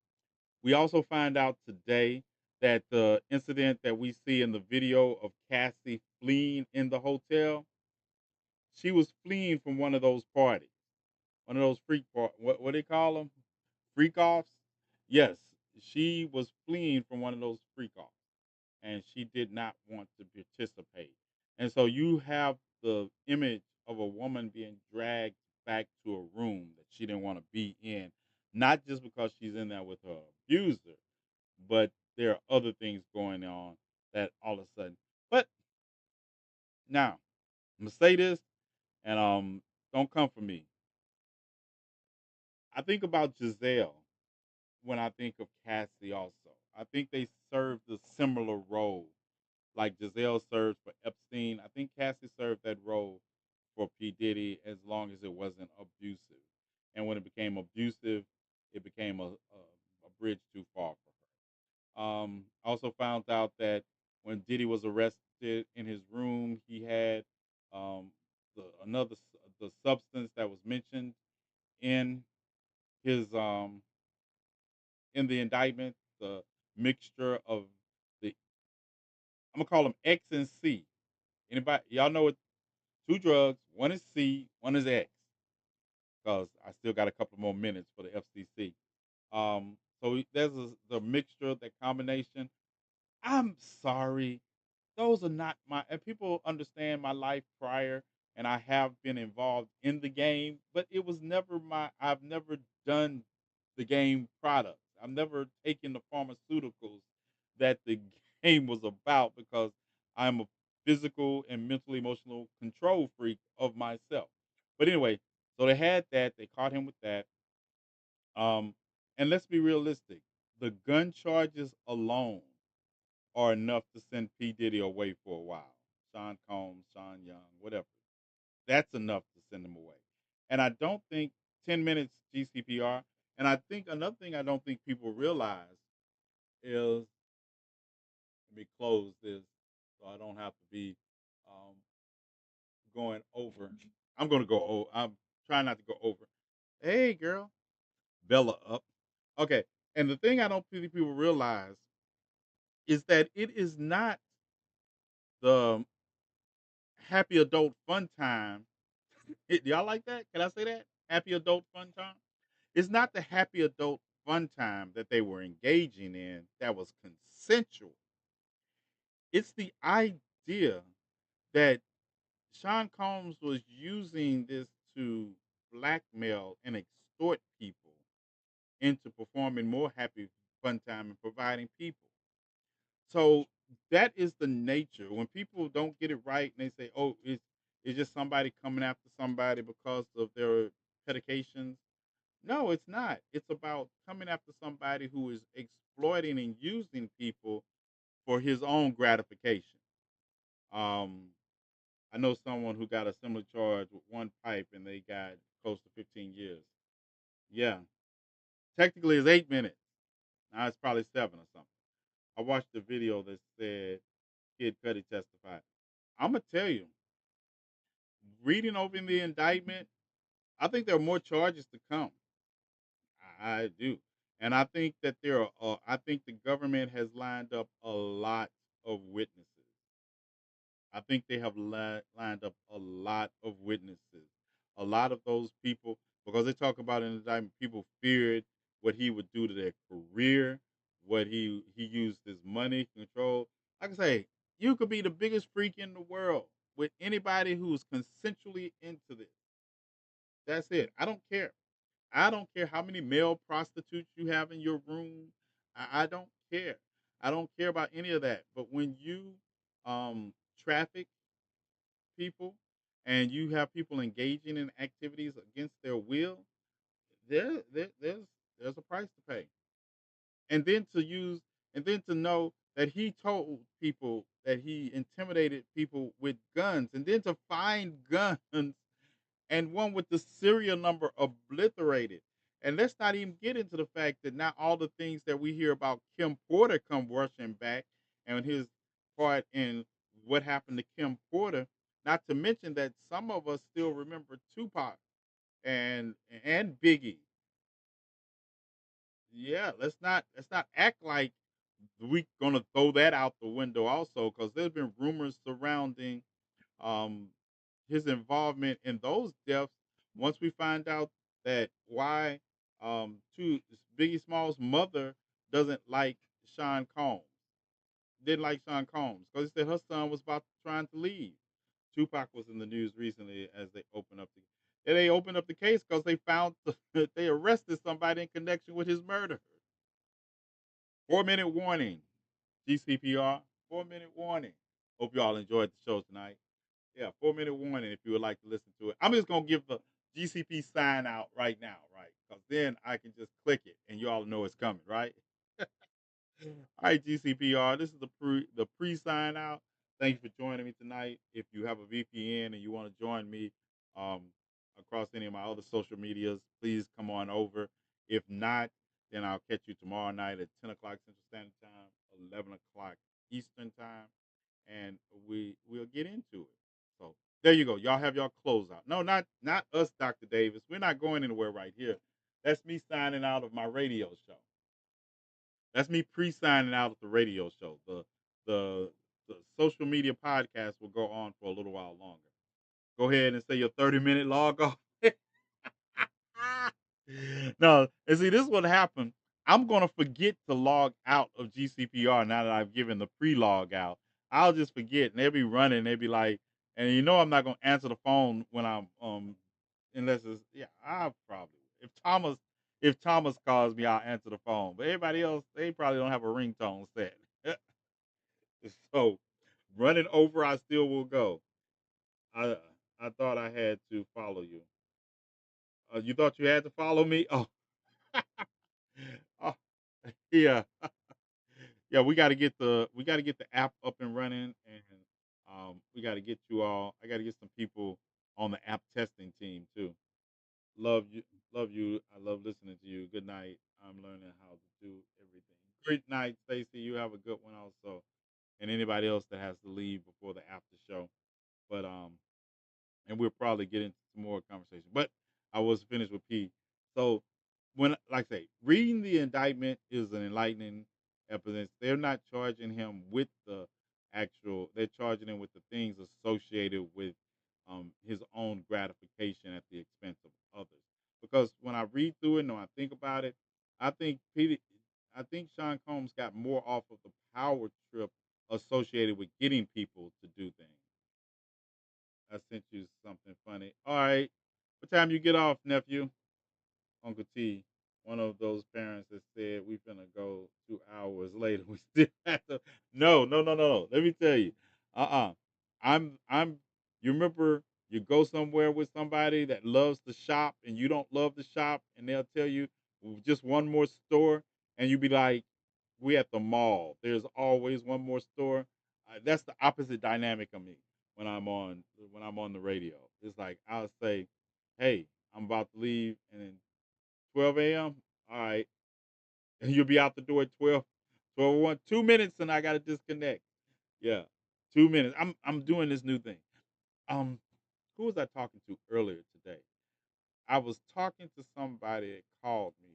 We also find out today that the incident that we see in the video of Cassie fleeing in the hotel, she was fleeing from one of those parties, one of those what they call them, freak offs. Yes, she was fleeing from one of those freak offs, and she did not want to participate. And so you have the image of a woman being dragged back to a room that she didn't want to be in, not just because she's in there with her abuser, but there are other things going on that all of a sudden. But now I'm gonna say this, and don't come for me. I think about Giselle when I think of Cassie. Also, I think they served a similar role, like Giselle served for Epstein. I think Cassie served that role for P Diddy as long as it wasn't abusive, and when it became abusive, it became a bridge too far for her. I also found out that when Diddy was arrested in his room, he had um, the substance that was mentioned in his in the indictment, the mixture of the I'm gonna call them X and C. Anybody y'all know what two drugs? One is C, one is X. Because I still got a couple more minutes for the FCC. So there's the mixture, that combination. I'm sorry. Those are not my and people understand my life prior and I have been involved in the game, but it was never I've never done the game products. I've never taken the pharmaceuticals that the game was about because I'm a physical and mental emotional control freak of myself. But anyway, so they had that, they caught him with that. Um and let's be realistic. The gun charges alone are enough to send P. Diddy away for a while. Sean Combs, Sean Young, whatever. That's enough to send him away. And I don't think 10 minutes GCPR. And I think another thing I don't think people realize is, let me close this so I don't have to be um, going over. I'm going to go over. I'm trying not to go over. Hey, girl. Bella up. Okay. And the thing I don't think people realize is that it is not the happy adult fun time. Y'all like that? Can I say that? Happy adult fun time? It's not the happy adult fun time that they were engaging in that was consensual. It's the idea that Sean Combs was using this to blackmail and extort people into performing more happy fun time and providing people. So that is the nature. When people don't get it right and they say, "Oh, it's just somebody coming after somebody because of their medications." No, it's not. It's about coming after somebody who is exploiting and using people for his own gratification. Um, I know someone who got a similar charge with one pipe and they got close to 15 years. Yeah, technically it's 8 minutes. Now it's probably seven or something. I watched the video that said Kid Cudi testified. I'm gonna tell you, reading over in the indictment, I think there are more charges to come. I do, and I think that there are. I think the government has lined up a lot of witnesses. I think they have lined up a lot of witnesses. A lot of those people, because they talk about in the indictment, people feared what he would do to their career, what he used his money to control. Like I say, you could be the biggest freak in the world with anybody who's consensually into this. That's it. I don't care. I don't care how many male prostitutes you have in your room. I don't care. I don't care about any of that. But when you traffic people and you have people engaging in activities against their will, there's a price to pay. And then to use and then to know that he told people that he intimidated people with guns and then to find guns and one with the serial number obliterated. And let's not even get into the fact that not all the things that we hear about Kim Porter come rushing back and his part in what happened to Kim Porter. Not to mention that some of us still remember Tupac and and Biggie. Yeah, let's not act like we gonna throw that out the window also, because there's been rumors surrounding um his involvement in those deaths. Once we find out that why to Biggie Small's mother doesn't like Sean Combs, didn't like Sean Combs because he said her son was about trying to leave. Tupac was in the news recently as they opened up the case because they found they arrested somebody in connection with his murder. 4 minute warning, GCPR. 4 minute warning. Hope you all enjoyed the show tonight. Yeah, 4 minute warning if you would like to listen to it. I'm just gonna give the GCP sign out right now, right? Because then I can just click it and you all know it's coming, right? All right, GCPR. This is the pre sign out. Thank you for joining me tonight. If you have a VPN and you want to join me um, across any of my other social medias, please come on over. If not, then I'll catch you tomorrow night at 10 o'clock Central Standard Time, 11 o'clock Eastern Time, and we'll get into it. So there you go. Y'all have y'all close out. No, not us, Dr. Davis. We're not going anywhere right here. That's me signing out of my radio show. That's me pre-signing out of the radio show. The the social media podcast will go on for a little while longer. Go ahead and say your 30-minute log off. No, and see, this is what happened. I'm gonna forget to log out of GCPR now that I've given the pre-log out. I'll just forget, and they'll be running. They'll be like, and I'm not gonna answer the phone when I'm unless it's yeah. I probably if Thomas calls me, I'll answer the phone. But everybody else, they probably don't have a ringtone set. So running over, I still will go. I I thought I had to follow you. You thought you had to follow me? Oh, oh yeah. Yeah, we got to get the app up and running, and we got to get you all. I got to get some people on the app testing team too. Love you, love you. I love listening to you. Good night. I'm learning how to do everything. Great night, Stacy. You have a good one also, and anybody else that has to leave before the after show. But and we'll probably get into some more conversation. But I was finished with P. So like I say, reading the indictment is an enlightening evidence. They're not charging him with the actual. They're charging him with the things associated with his own gratification at the expense of others. Because when I read through it and when I think about it, I think Peter, I think Sean Combs got more off of the power trip associated with getting people to do things. I sent you something funny. All right. What time you get off, nephew? Uncle T, one of those parents that said we finna go 2 hours later. We still have to. No, no, no, no, no. Let me tell you. Uh-uh. I'm. You remember you go somewhere with somebody that loves to shop and you don't love to shop, and they'll tell you just one more store, and you be like, we at the mall. There's always one more store. That's the opposite dynamic of me when I'm on the radio. It's like I'll say, "Hey, I'm about to leave," and then 12 a.m. All right, and you'll be out the door at 12:01. 2 minutes, and I got to disconnect. Yeah, 2 minutes. I'm doing this new thing. Um, who was I talking to earlier today? I was talking to somebody that called me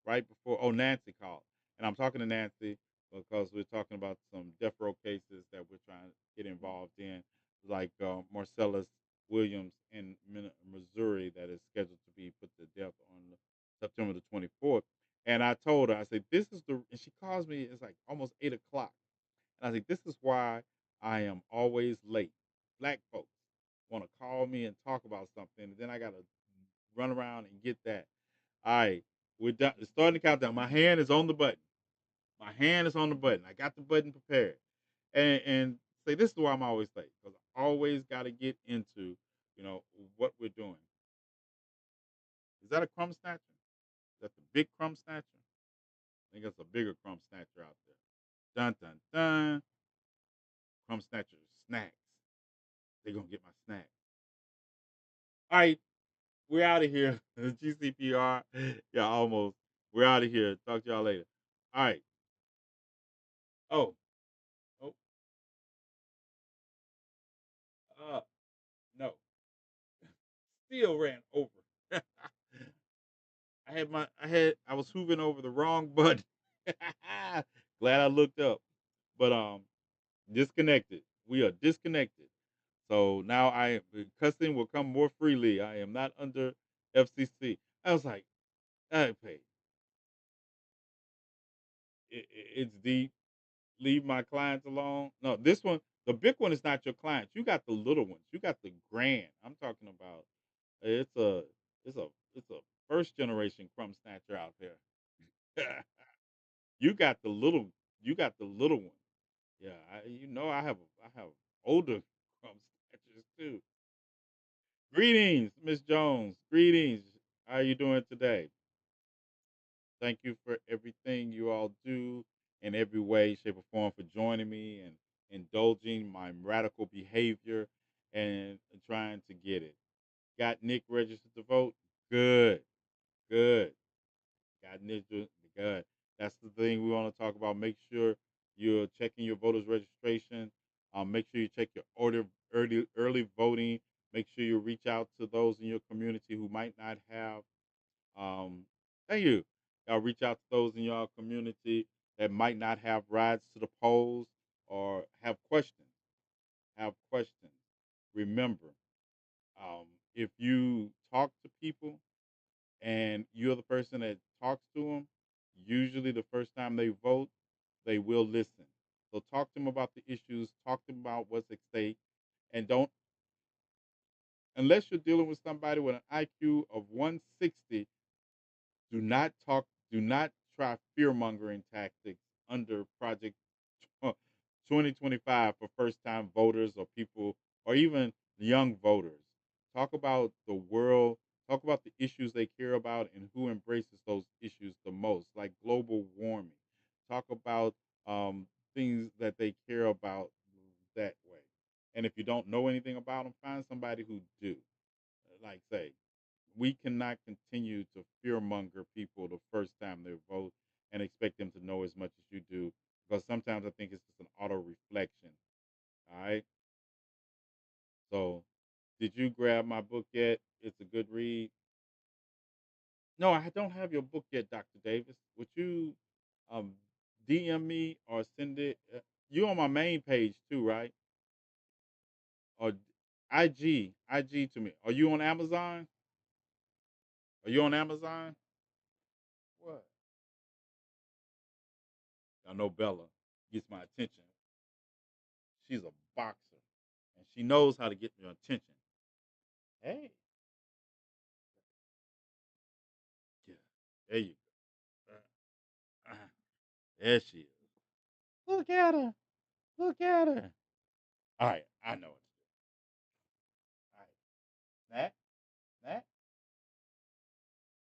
right before. Oh, Nancy called, and I'm talking to Nancy because we're talking about some death row cases that we're trying to get involved in, like Marcellus Williams in Missouri that is scheduled to be put to death on September the 24th. And I told her, I said, this is the, and she calls me. It's like almost 8 o'clock, and I said, this is why I am always late. Black folks want to call me and talk about something, and then I got to run around and get that. All right, we're done. It's starting to count down. My hand is on the button. My hand is on the button. I got the button prepared. And say this is why I'm always late because I always got to get into what we're doing. Is that a crumb snatcher? Is that the big crumb snatcher? I think that's a bigger crumb snatcher out there. Dun dun dun. Crumb snatcher snacks. They're gonna get my snack. All right. We're out of here. GCPR. Yeah, almost. We're out of here. Talk to y'all later. All right. Oh, oh, uh, no. Still ran over. I was hooving over the wrong button. Glad I looked up. But disconnected. We are disconnected. So now cussing will come more freely. I am not under FCC. I was like, hey, it's deep. Leave my clients alone. No, this one, the big one is not your clients. You got the little ones. You got the grand. I'm talking about. It's a it's a it's a first generation crumb snatcher out there. you got the little you got the little one. Yeah, I have older crumb snatchers too. Greetings, Miss Jones. Greetings. How are you doing today? Thank you for everything you all do in every way, shape, or form for joining me and indulging my radical behavior and trying to get it. Got Nick registered to vote? Good, good. Got Nick good. That's the thing we want to talk about. Make sure you're checking your voters registration. Make sure you check your early voting. Make sure you reach out to those in your community who might not have um, thank you. Y'all reach out to those in your community that might not have rides to the polls or have questions. Have questions. Remember, um, if you talk to people and you're the person that talks to them, usually the first time they vote, they will listen. So talk to them about the issues, talk to them about what's at stake, and don't, unless you're dealing with somebody with an IQ of 160, do not talk. Do not try fear mongering tactics under Project 2025 for first time voters or people or even young voters. Talk about the world. Talk about the issues they care about and who embraces those issues the most, like global warming. Talk about things that they care about that way. And if you don't know anything about them, find somebody who do. Like say, we cannot continue to fearmonger people the first time they vote and expect them to know as much as you do because sometimes I think it's just an auto reflection. All right. So, did you grab my book yet? It's a good read. No, I don't have your book yet, Dr. Davis. Would you um, DM me or send it? You on my main page too, right? Or IG to me. Are you on Amazon? Are you on Amazon? What? I know Bella gets my attention. She's a boxer, and she knows how to get your attention. Hey, yeah, there you go. There she is. Look at her. Look at her. All right, I know it. All right, snack, snack.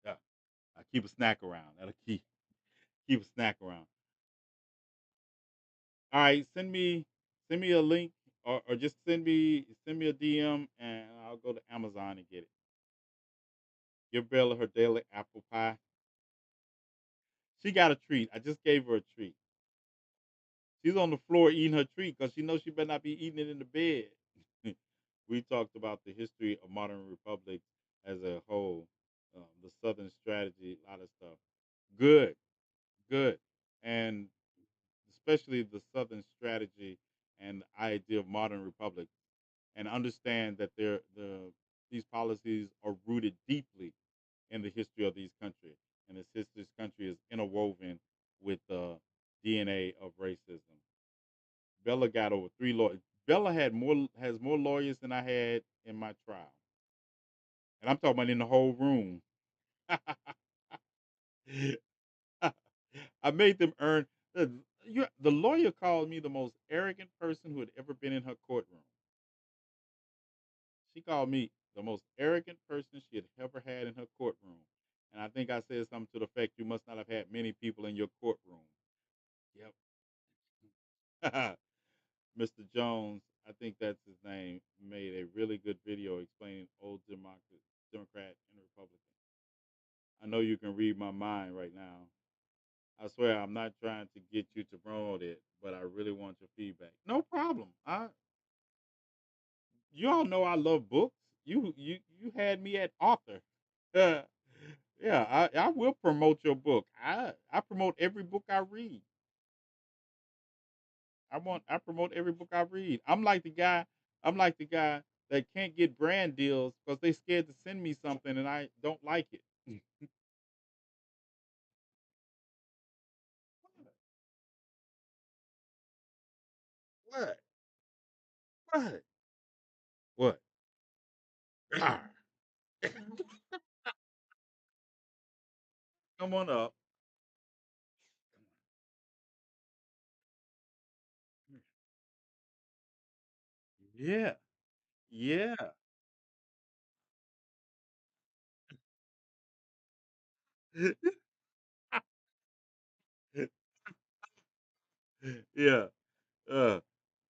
Yeah, I keep a snack around. That'll keep a snack around. All right, send me a link or just send me a DM and I'll go to Amazon and get it. Give Bella her daily apple pie. She got a treat. I just gave her a treat. She's on the floor eating her treat because she knows she better not be eating it in the bed. We talked about the history of modern republics as a whole, the Southern strategy, a lot of stuff. Good, good, and especially the Southern strategy and the idea of modern republics, and understand that these policies are rooted deeply in the history of these countries, and this country is interwoven with the DNA of racism. Bella got over 3 lawyers. Bella has more lawyers than I had in my trial, and I'm talking about in the whole room. I made them earn. The lawyer called me the most arrogant person who had ever been in her courtroom. She called me the most arrogant person she had ever had in her courtroom, and I think I said something to the effect, "You must not have had many people in your courtroom." Yep. Mr. Jones, I think that's his name, made a really good video explaining old Democrat and Republican. I know you can read my mind right now. I swear I'm not trying to get you to promote it, but I really want your feedback. No problem. You all know I love books. You had me at author. Uh, yeah, I will promote your book. I promote every book I read. I promote every book I read. I'm like the guy that can't get brand deals because they scared to send me something and I don't like it. What? What? What? Ah, come on up. Yeah. Yeah. Yeah. Uh,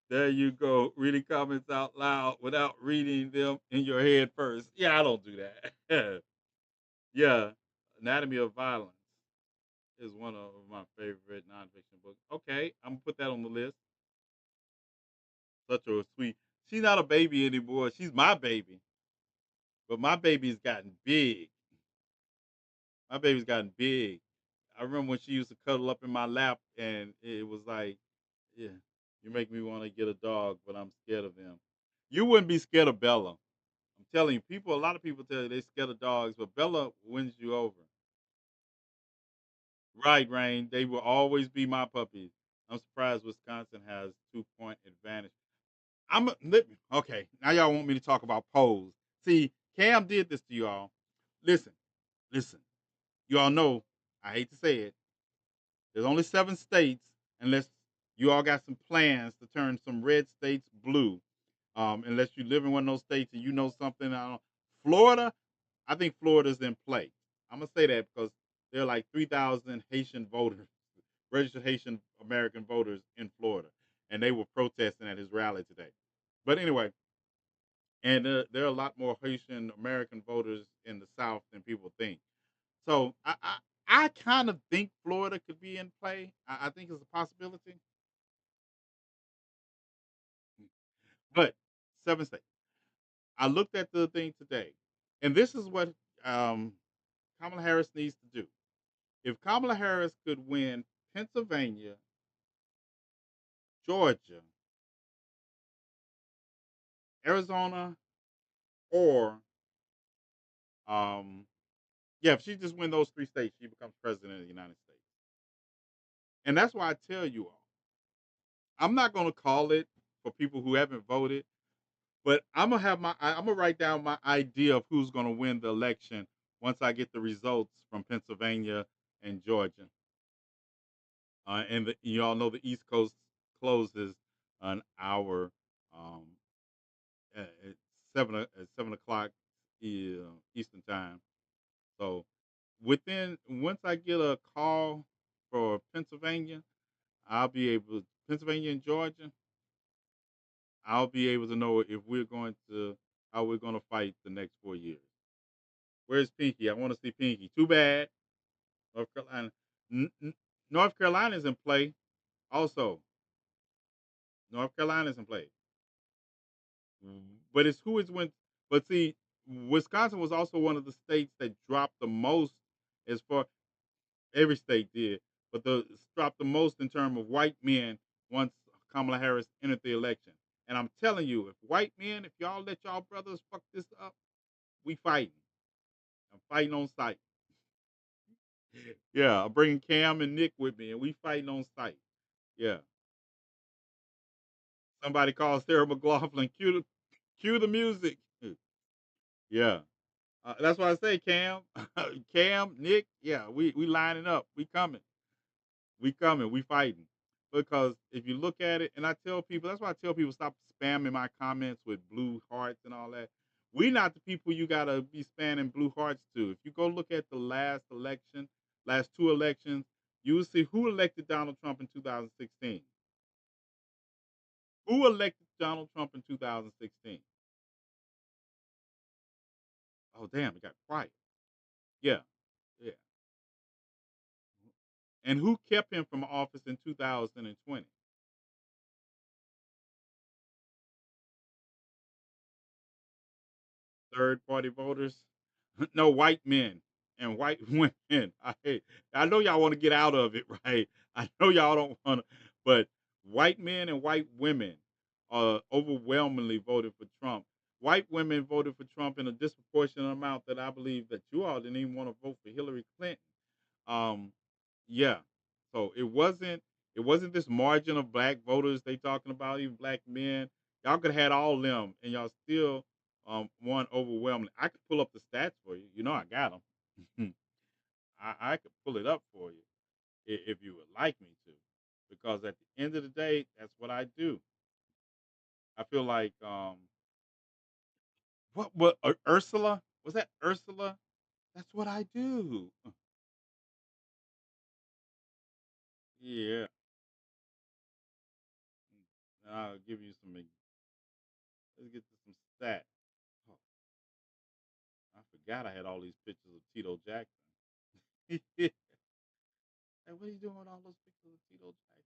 there you go. Reading comments out loud without reading them in your head first. Yeah, I don't do that. Yeah. Anatomy of Violence is one of my favorite nonfiction books. Okay, I'm gonna put that on the list. Such a sweet. She's not a baby anymore. She's my baby, but my baby's gotten big. My baby's gotten big. I remember when she used to cuddle up in my lap, and it was like, yeah, you make me want to get a dog, but I'm scared of them. You wouldn't be scared of Bella. I'm telling you, people. A lot of people tell you they scared of dogs, but Bella wins you over. Right, Rain. They will always be my puppies. I'm surprised Wisconsin has 2 point advantage. Okay. Now y'all want me to talk about polls. See, Cam did this to y'all. Listen, listen. You all know. I hate to say it. There's only 7 states, unless you all got some plans to turn some red states blue. Unless you live in one of those states and you know something. I don't. Florida. I think Florida's in play. I'm gonna say that because there are like 3,000 Haitian voters, registered Haitian American voters in Florida, and they were protesting at his rally today. But anyway, and there are a lot more Haitian American voters in the South than people think. So I kind of think Florida could be in play. I think it's a possibility, but 7 states. I looked at the thing today, and this is what um, Kamala Harris needs to do. If Kamala Harris could win Pennsylvania, Georgia, Arizona, or yeah, if she just win those 3 states, she becomes president of the United States. And that's why I tell you all, I'm not going to call it for people who haven't voted, but I'm gonna write down my idea of who's going to win the election once I get the results from Pennsylvania and Georgia. You all know the East Coast closes an hour um, at 7 o'clock Eastern time. So once I get a call for Pennsylvania, I'll be able Pennsylvania and Georgia. I'll be able to know if we're going to how we're going to fight the next 4 years. Where's Pinky? I want to see Pinky. Too bad. North Carolina. North Carolina's in play. Also, North Carolina's in play. But it's who is when. But see, Wisconsin was also one of the states that dropped the most as far every state did, but the dropped the most in terms of white men once Kamala Harris entered the election. And I'm telling you, if white men, if y'all let y'all brothers fuck this up, we fighting. I'm fighting on sight. Yeah, I'm bringing Cam and Nick with me, and we fighting on sight. Yeah. Somebody call Sarah McLaughlin. Cue the music. Yeah. That's why I say Cam, Cam, Nick. Yeah, we lining up. We coming. We coming. We fighting. Because if you look at it, and I tell people, that's why I tell people stop spamming my comments with blue hearts and all that. We not the people you gotta be spamming blue hearts to. If you go look at the last election, last 2 elections, you will see who elected Donald Trump in 2016. Who elected Donald Trump in 2016? Oh damn, it got quiet. Yeah, yeah. And who kept him from office in 2020? Third party voters? No, white men and white women. I know y'all want to get out of it, right? I know y'all don't want to, but white men and white women overwhelmingly voted for Trump. White women voted for Trump in a disproportionate amount that I believe that you all didn't even want to vote for Hillary Clinton. Um, yeah. So it wasn't this margin of black voters they talking about, even black men. Y'all could have had all them, and y'all still won overwhelmingly. I could pull up the stats for you. You know I got them. I could pull it up for you if you would like me to, because at the end of the day, that's what I do. I feel like what Ursula, was that Ursula? That's what I do. Yeah, I'll give you some. Let's get to some stats. Oh, I forgot I had all these pictures of Tito Jackson. Hey, what are you doing with all those pictures of Tito Jackson?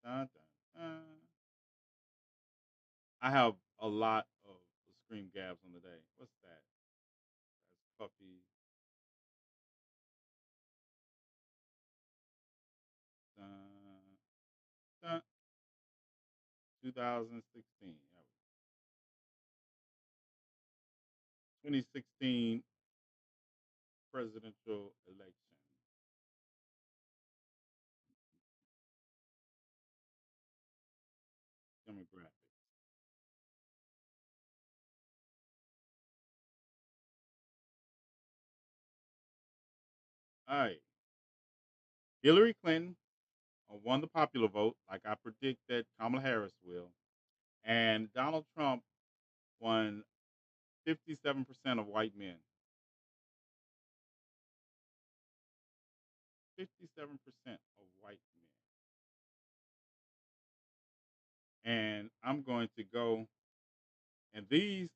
Dun, dun, dun. I have a lot of scream gabs on the day. What's that? That's Puffy. Dun, dun. 2016. 2016 presidential election demographics. All right. Hillary Clinton won the popular vote, like I predict that Kamala Harris will. And Donald Trump won 57% of white men. 57% of white men. And I'm going to go, and the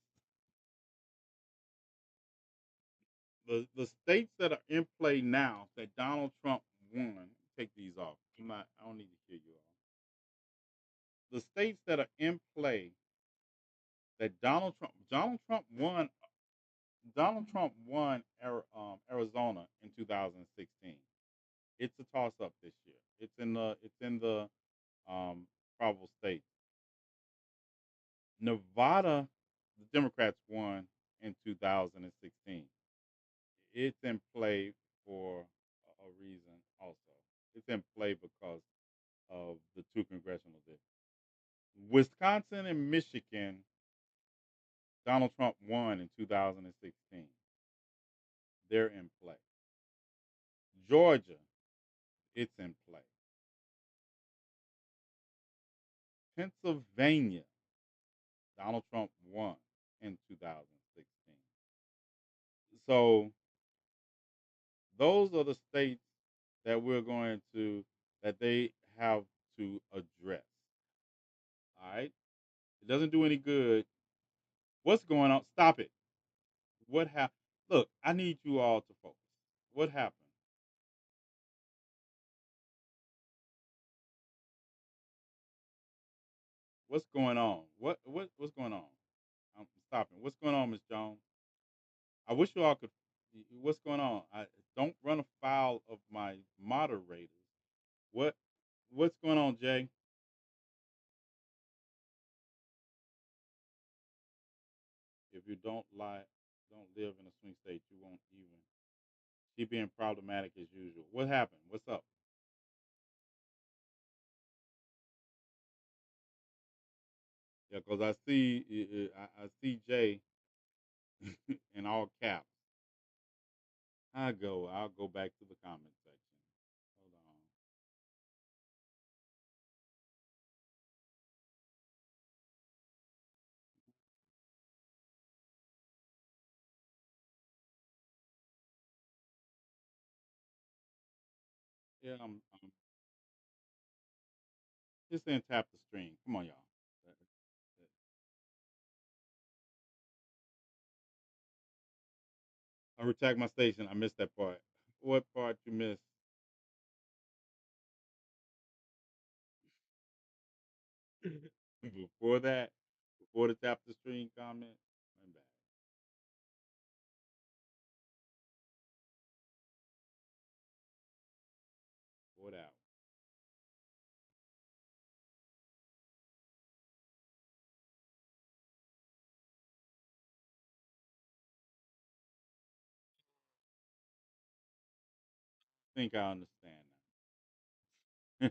states that are in play now that Donald Trump won, take these off. I don't need to hear you all. The states that are in play that Donald Trump won Arizona in 2016. It's a toss up this year. It's in the um, probable state. Nevada, the Democrats won in 2016. It's in play for a reason also. It's in play because of the two congressional districts. Wisconsin and Michigan, Donald Trump won in 2016. They're in play. Georgia, it's in play. Pennsylvania, Donald Trump won in 2016. So those are the states that we're going to that they have to address. All right. It doesn't do any good. What's going on? Stop it. What happened? Look, I need you all to focus. What happened? What's going on? What's going on? I'm stopping. What's going on, Miss Jones? I wish you all could. What's going on? I don't run afoul of my moderators. What What's going on, Jay? If you don't live in a swing state, you won't even. She being problematic as usual. What happened? What's up? Yeah, because I see Jay in all caps. I'll go back to the comment section. Hold on. Yeah, I'm just saying tap the stream. Come on, y'all. I retract my station. I missed that part. What part you missed? Before that, before the tap the stream comment. My bad. Before that, I think I understand now.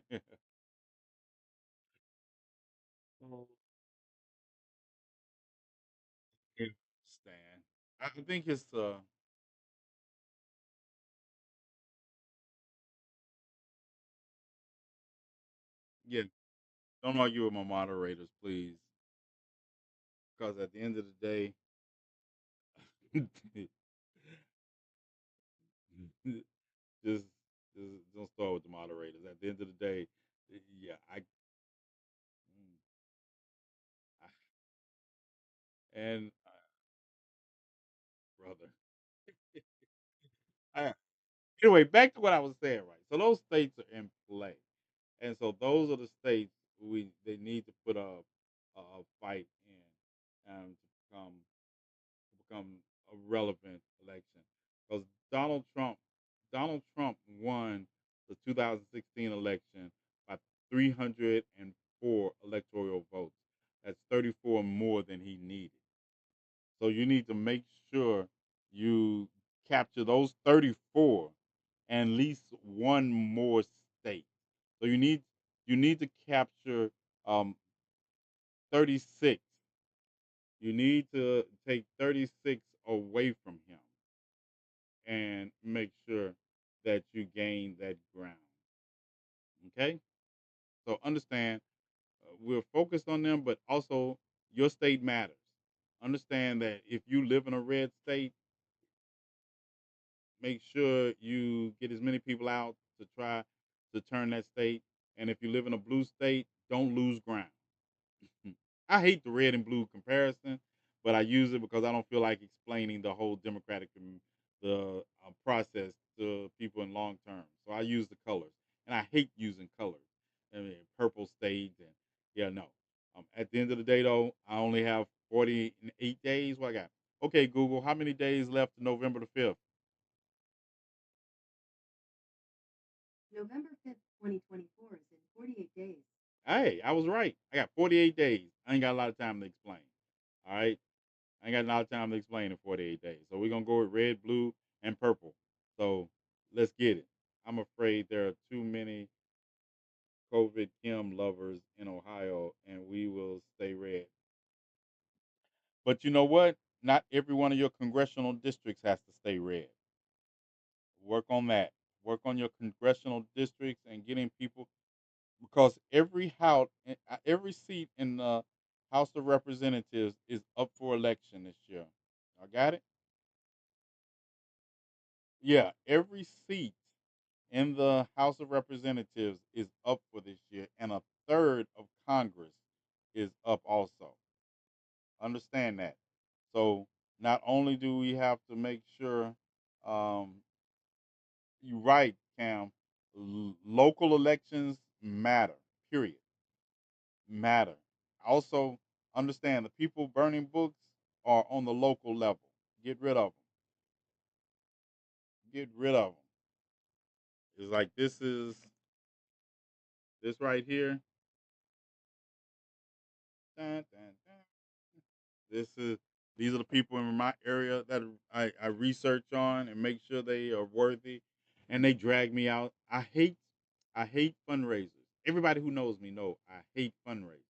Oh, yeah, understand. I think it's yeah. Don't argue with my moderators, please, because at the end of the day, just just don't start with the moderators. At the end of the day, yeah, mm, I and brother. I, anyway, back to what I was saying, right? So those states are in play, and so those are the states we they need to put a fight in to become a relevant election because Donald Trump Donald Trump won the 2016 election by 304 electoral votes. That's 34 more than he needed. So you need to make sure you capture those 34 and at least one more state. So you need to capture 36. You need to take 36 away from him and make sure that you gain that ground. Okay? So understand we're focused on them, but also your state matters. Understand that if you live in a red state, make sure you get as many people out to try to turn that state. And if you live in a blue state, don't lose ground. I hate the red and blue comparison, but I use it because I don't feel like explaining the whole democratic the process to people in long term. So I use the colors, and I hate using colors. I mean, purple state and yeah, no. At the end of the day, though, I only have 48 days. What I got? Okay, Google, how many days left to November the 5th? Hey, I was right. I got 48 days. I ain't got a lot of time to explain. All right. I ain't got a lot of time to explain in 48 days. So we're going to go with red, blue, and purple. So let's get it. I'm afraid there are too many COVID Kim lovers in Ohio, and we will stay red. But you know what? Not every one of your congressional districts has to stay red. Work on that. Work on your congressional districts and getting people because every seat in the House of Representatives is up for election this year. I got it. Yeah, every seat in the House of Representatives is up for this year, and a third of Congress is up also. Understand that. So not only do we have to make sure um, you're right, Cam, local elections matter. Period. Matter. Also, understand the people burning books are on the local level. Get rid of them. Get rid of them. It's like this right here. Dun, dun, dun. This is these are the people in my area that I research on and make sure they are worthy, and they drag me out. I hate fundraisers. Everybody who knows me know I hate fundraisers.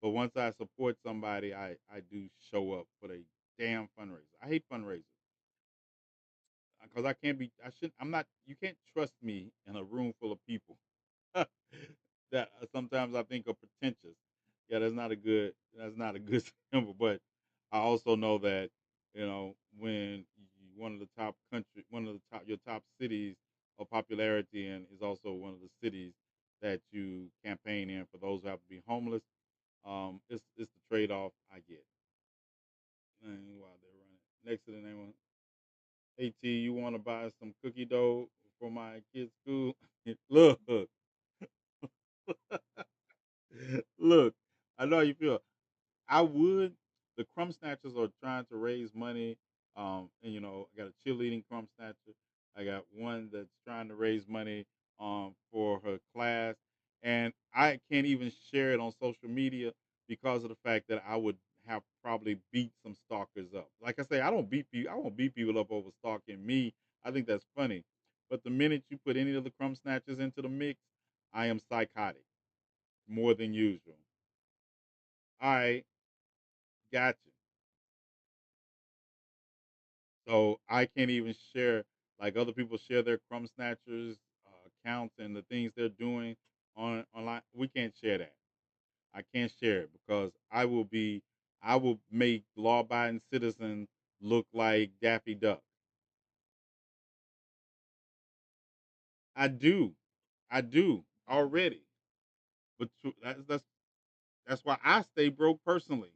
But once I support somebody, I do show up for the damn fundraiser. I hate fundraisers because I can't be. I should. I'm not. You can't trust me in a room full of people that sometimes I think are pretentious. Yeah, that's not a good. That's not a good symbol. But I also know that when one of the top country, one of the top your top cities of popularity, and is also one of the cities that you campaign in for those who have to be homeless. It's the trade off I get. While they're running next to the name of. AT, you want to buy some cookie dough for my kids' school? Look, look. I know how you feel. I would. The crumb snatchers are trying to raise money. And I got a cheerleading crumb snatcher. I got one that's trying to raise money for her class, and I can't even share it on social media because of the fact that I would have probably beat some stalkers up. Like I say, I don't beat people. I won't beat people up over stalking me. I think that's funny. But the minute you put any of the crumb snatchers into the mix, I am psychotic more than usual. All right, gotcha. So I can't even share like other people share their crumb snatchers accounts and the things they're doing on online. We can't share that. I can't share it because I will make law abiding citizens look like Daffy Duck. I do, I do already, but that's why I stay broke personally.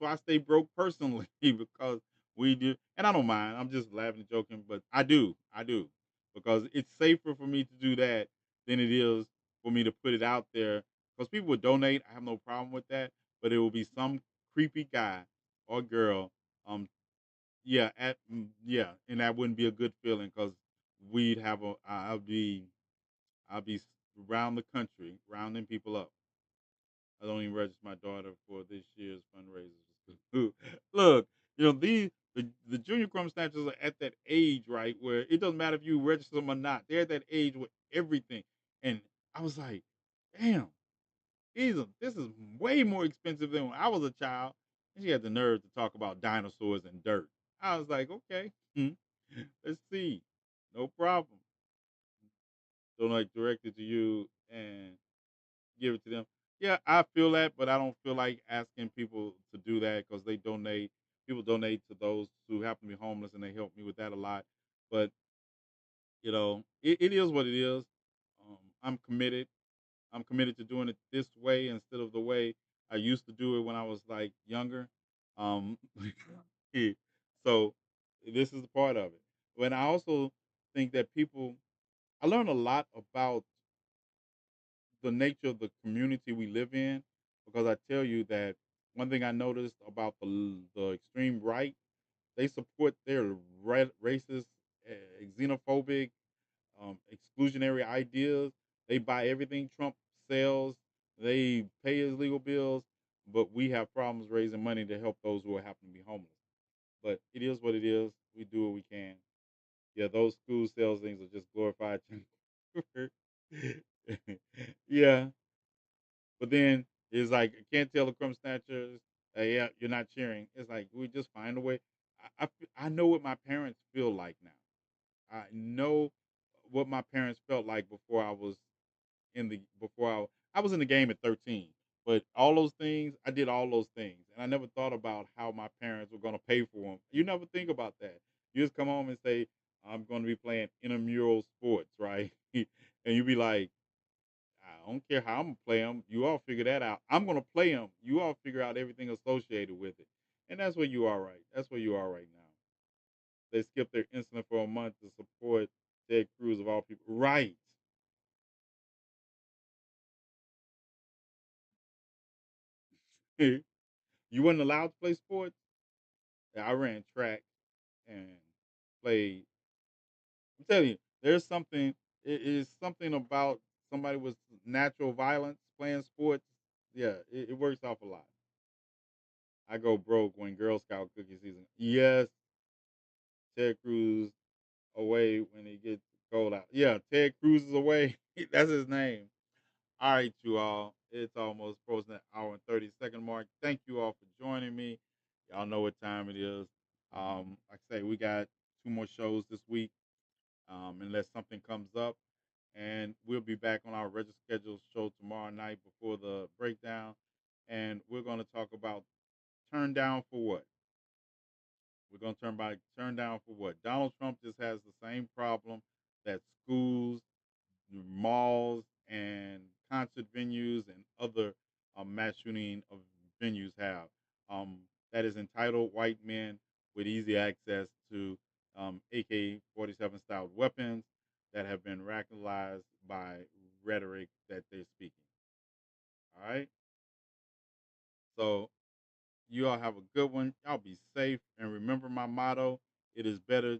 So I stay broke personally because we do, and I don't mind. I'm just laughing and joking, but I do, because it's safer for me to do that than it is for me to put it out there. Because people would donate, I have no problem with that, but it will be some creepy guy or girl, yeah, yeah, and that wouldn't be a good feeling because we'd have a, I'll be around the country rounding people up. I don't even register my daughter for this year's fundraisers. Look, the junior crumb snatchers are at that age, right, where it doesn't matter if you register them or not. They're at that age with everything. And I was like, damn, this is way more expensive than when I was a child. And she had the nerve to talk about dinosaurs and dirt. I was like, okay, let's see. No problem. Don't like direct it to you and give it to them. Yeah, I feel that, but I don't feel like asking people to do that because they donate. People donate to those who happen to be homeless, and they help me with that a lot. But it is what it is. I'm committed. I'm committed to doing it this way instead of the way I used to do it when I was like younger. Um, so this is a part of it. But I also think that people. I learned a lot about the nature of the community we live in because I tell you that one thing I noticed about the extreme right, they support their racist, xenophobic, exclusionary ideas. They buy everything Trump sells. They pay his legal bills, but we have problems raising money to help those who happen to be homeless. But it is what it is. We do what we can. Yeah, those school sales things are just glorified. Yeah, but then it's like I can't tell the crumb snatchers, yeah, you're not cheering. It's like we just find a way. I know what my parents feel like now. I know what my parents felt like before I was I was in the game at 13. But all those things, I did all those things, and I never thought about how my parents were going to pay for them. You never think about that. You just come home and say, "I'm going to be playing intramural sports," right? And you be like, I don't care how I'm gonna play them. You all figure that out. I'm gonna play them. You all figure out everything associated with it, and that's where you are right. That's where you are right now. They skipped their incident for a month to support Ted Cruz of all people. Right. You wasn't allowed to play sports. Yeah, I ran track and played. I'm telling you, there's something. It is something about somebody with natural violence playing sports. Yeah, it works off a lot. I go broke when Girl Scout cookie season. Yes, Ted Cruz away when it gets cold out. Yeah, Ted Cruz is away. That's his name. All right, you all. It's almost frozen at hour and 30-second mark. Thank you all for joining me. Y'all know what time it is. Like I say, we got two more shows this week, unless something comes up. And we'll be back on our regular scheduled show tomorrow night before the breakdown. And we're going to talk about turn down for what? We're going to turn down for what? Donald Trump just has the same problem that schools, malls, and concert venues and other mass shooting of venues have. Um, that is entitled white men with easy access to AK-47 styled weapons that have been radicalized by rhetoric that they're speaking. All right. So you all have a good one. Y'all be safe. And remember my motto, it is better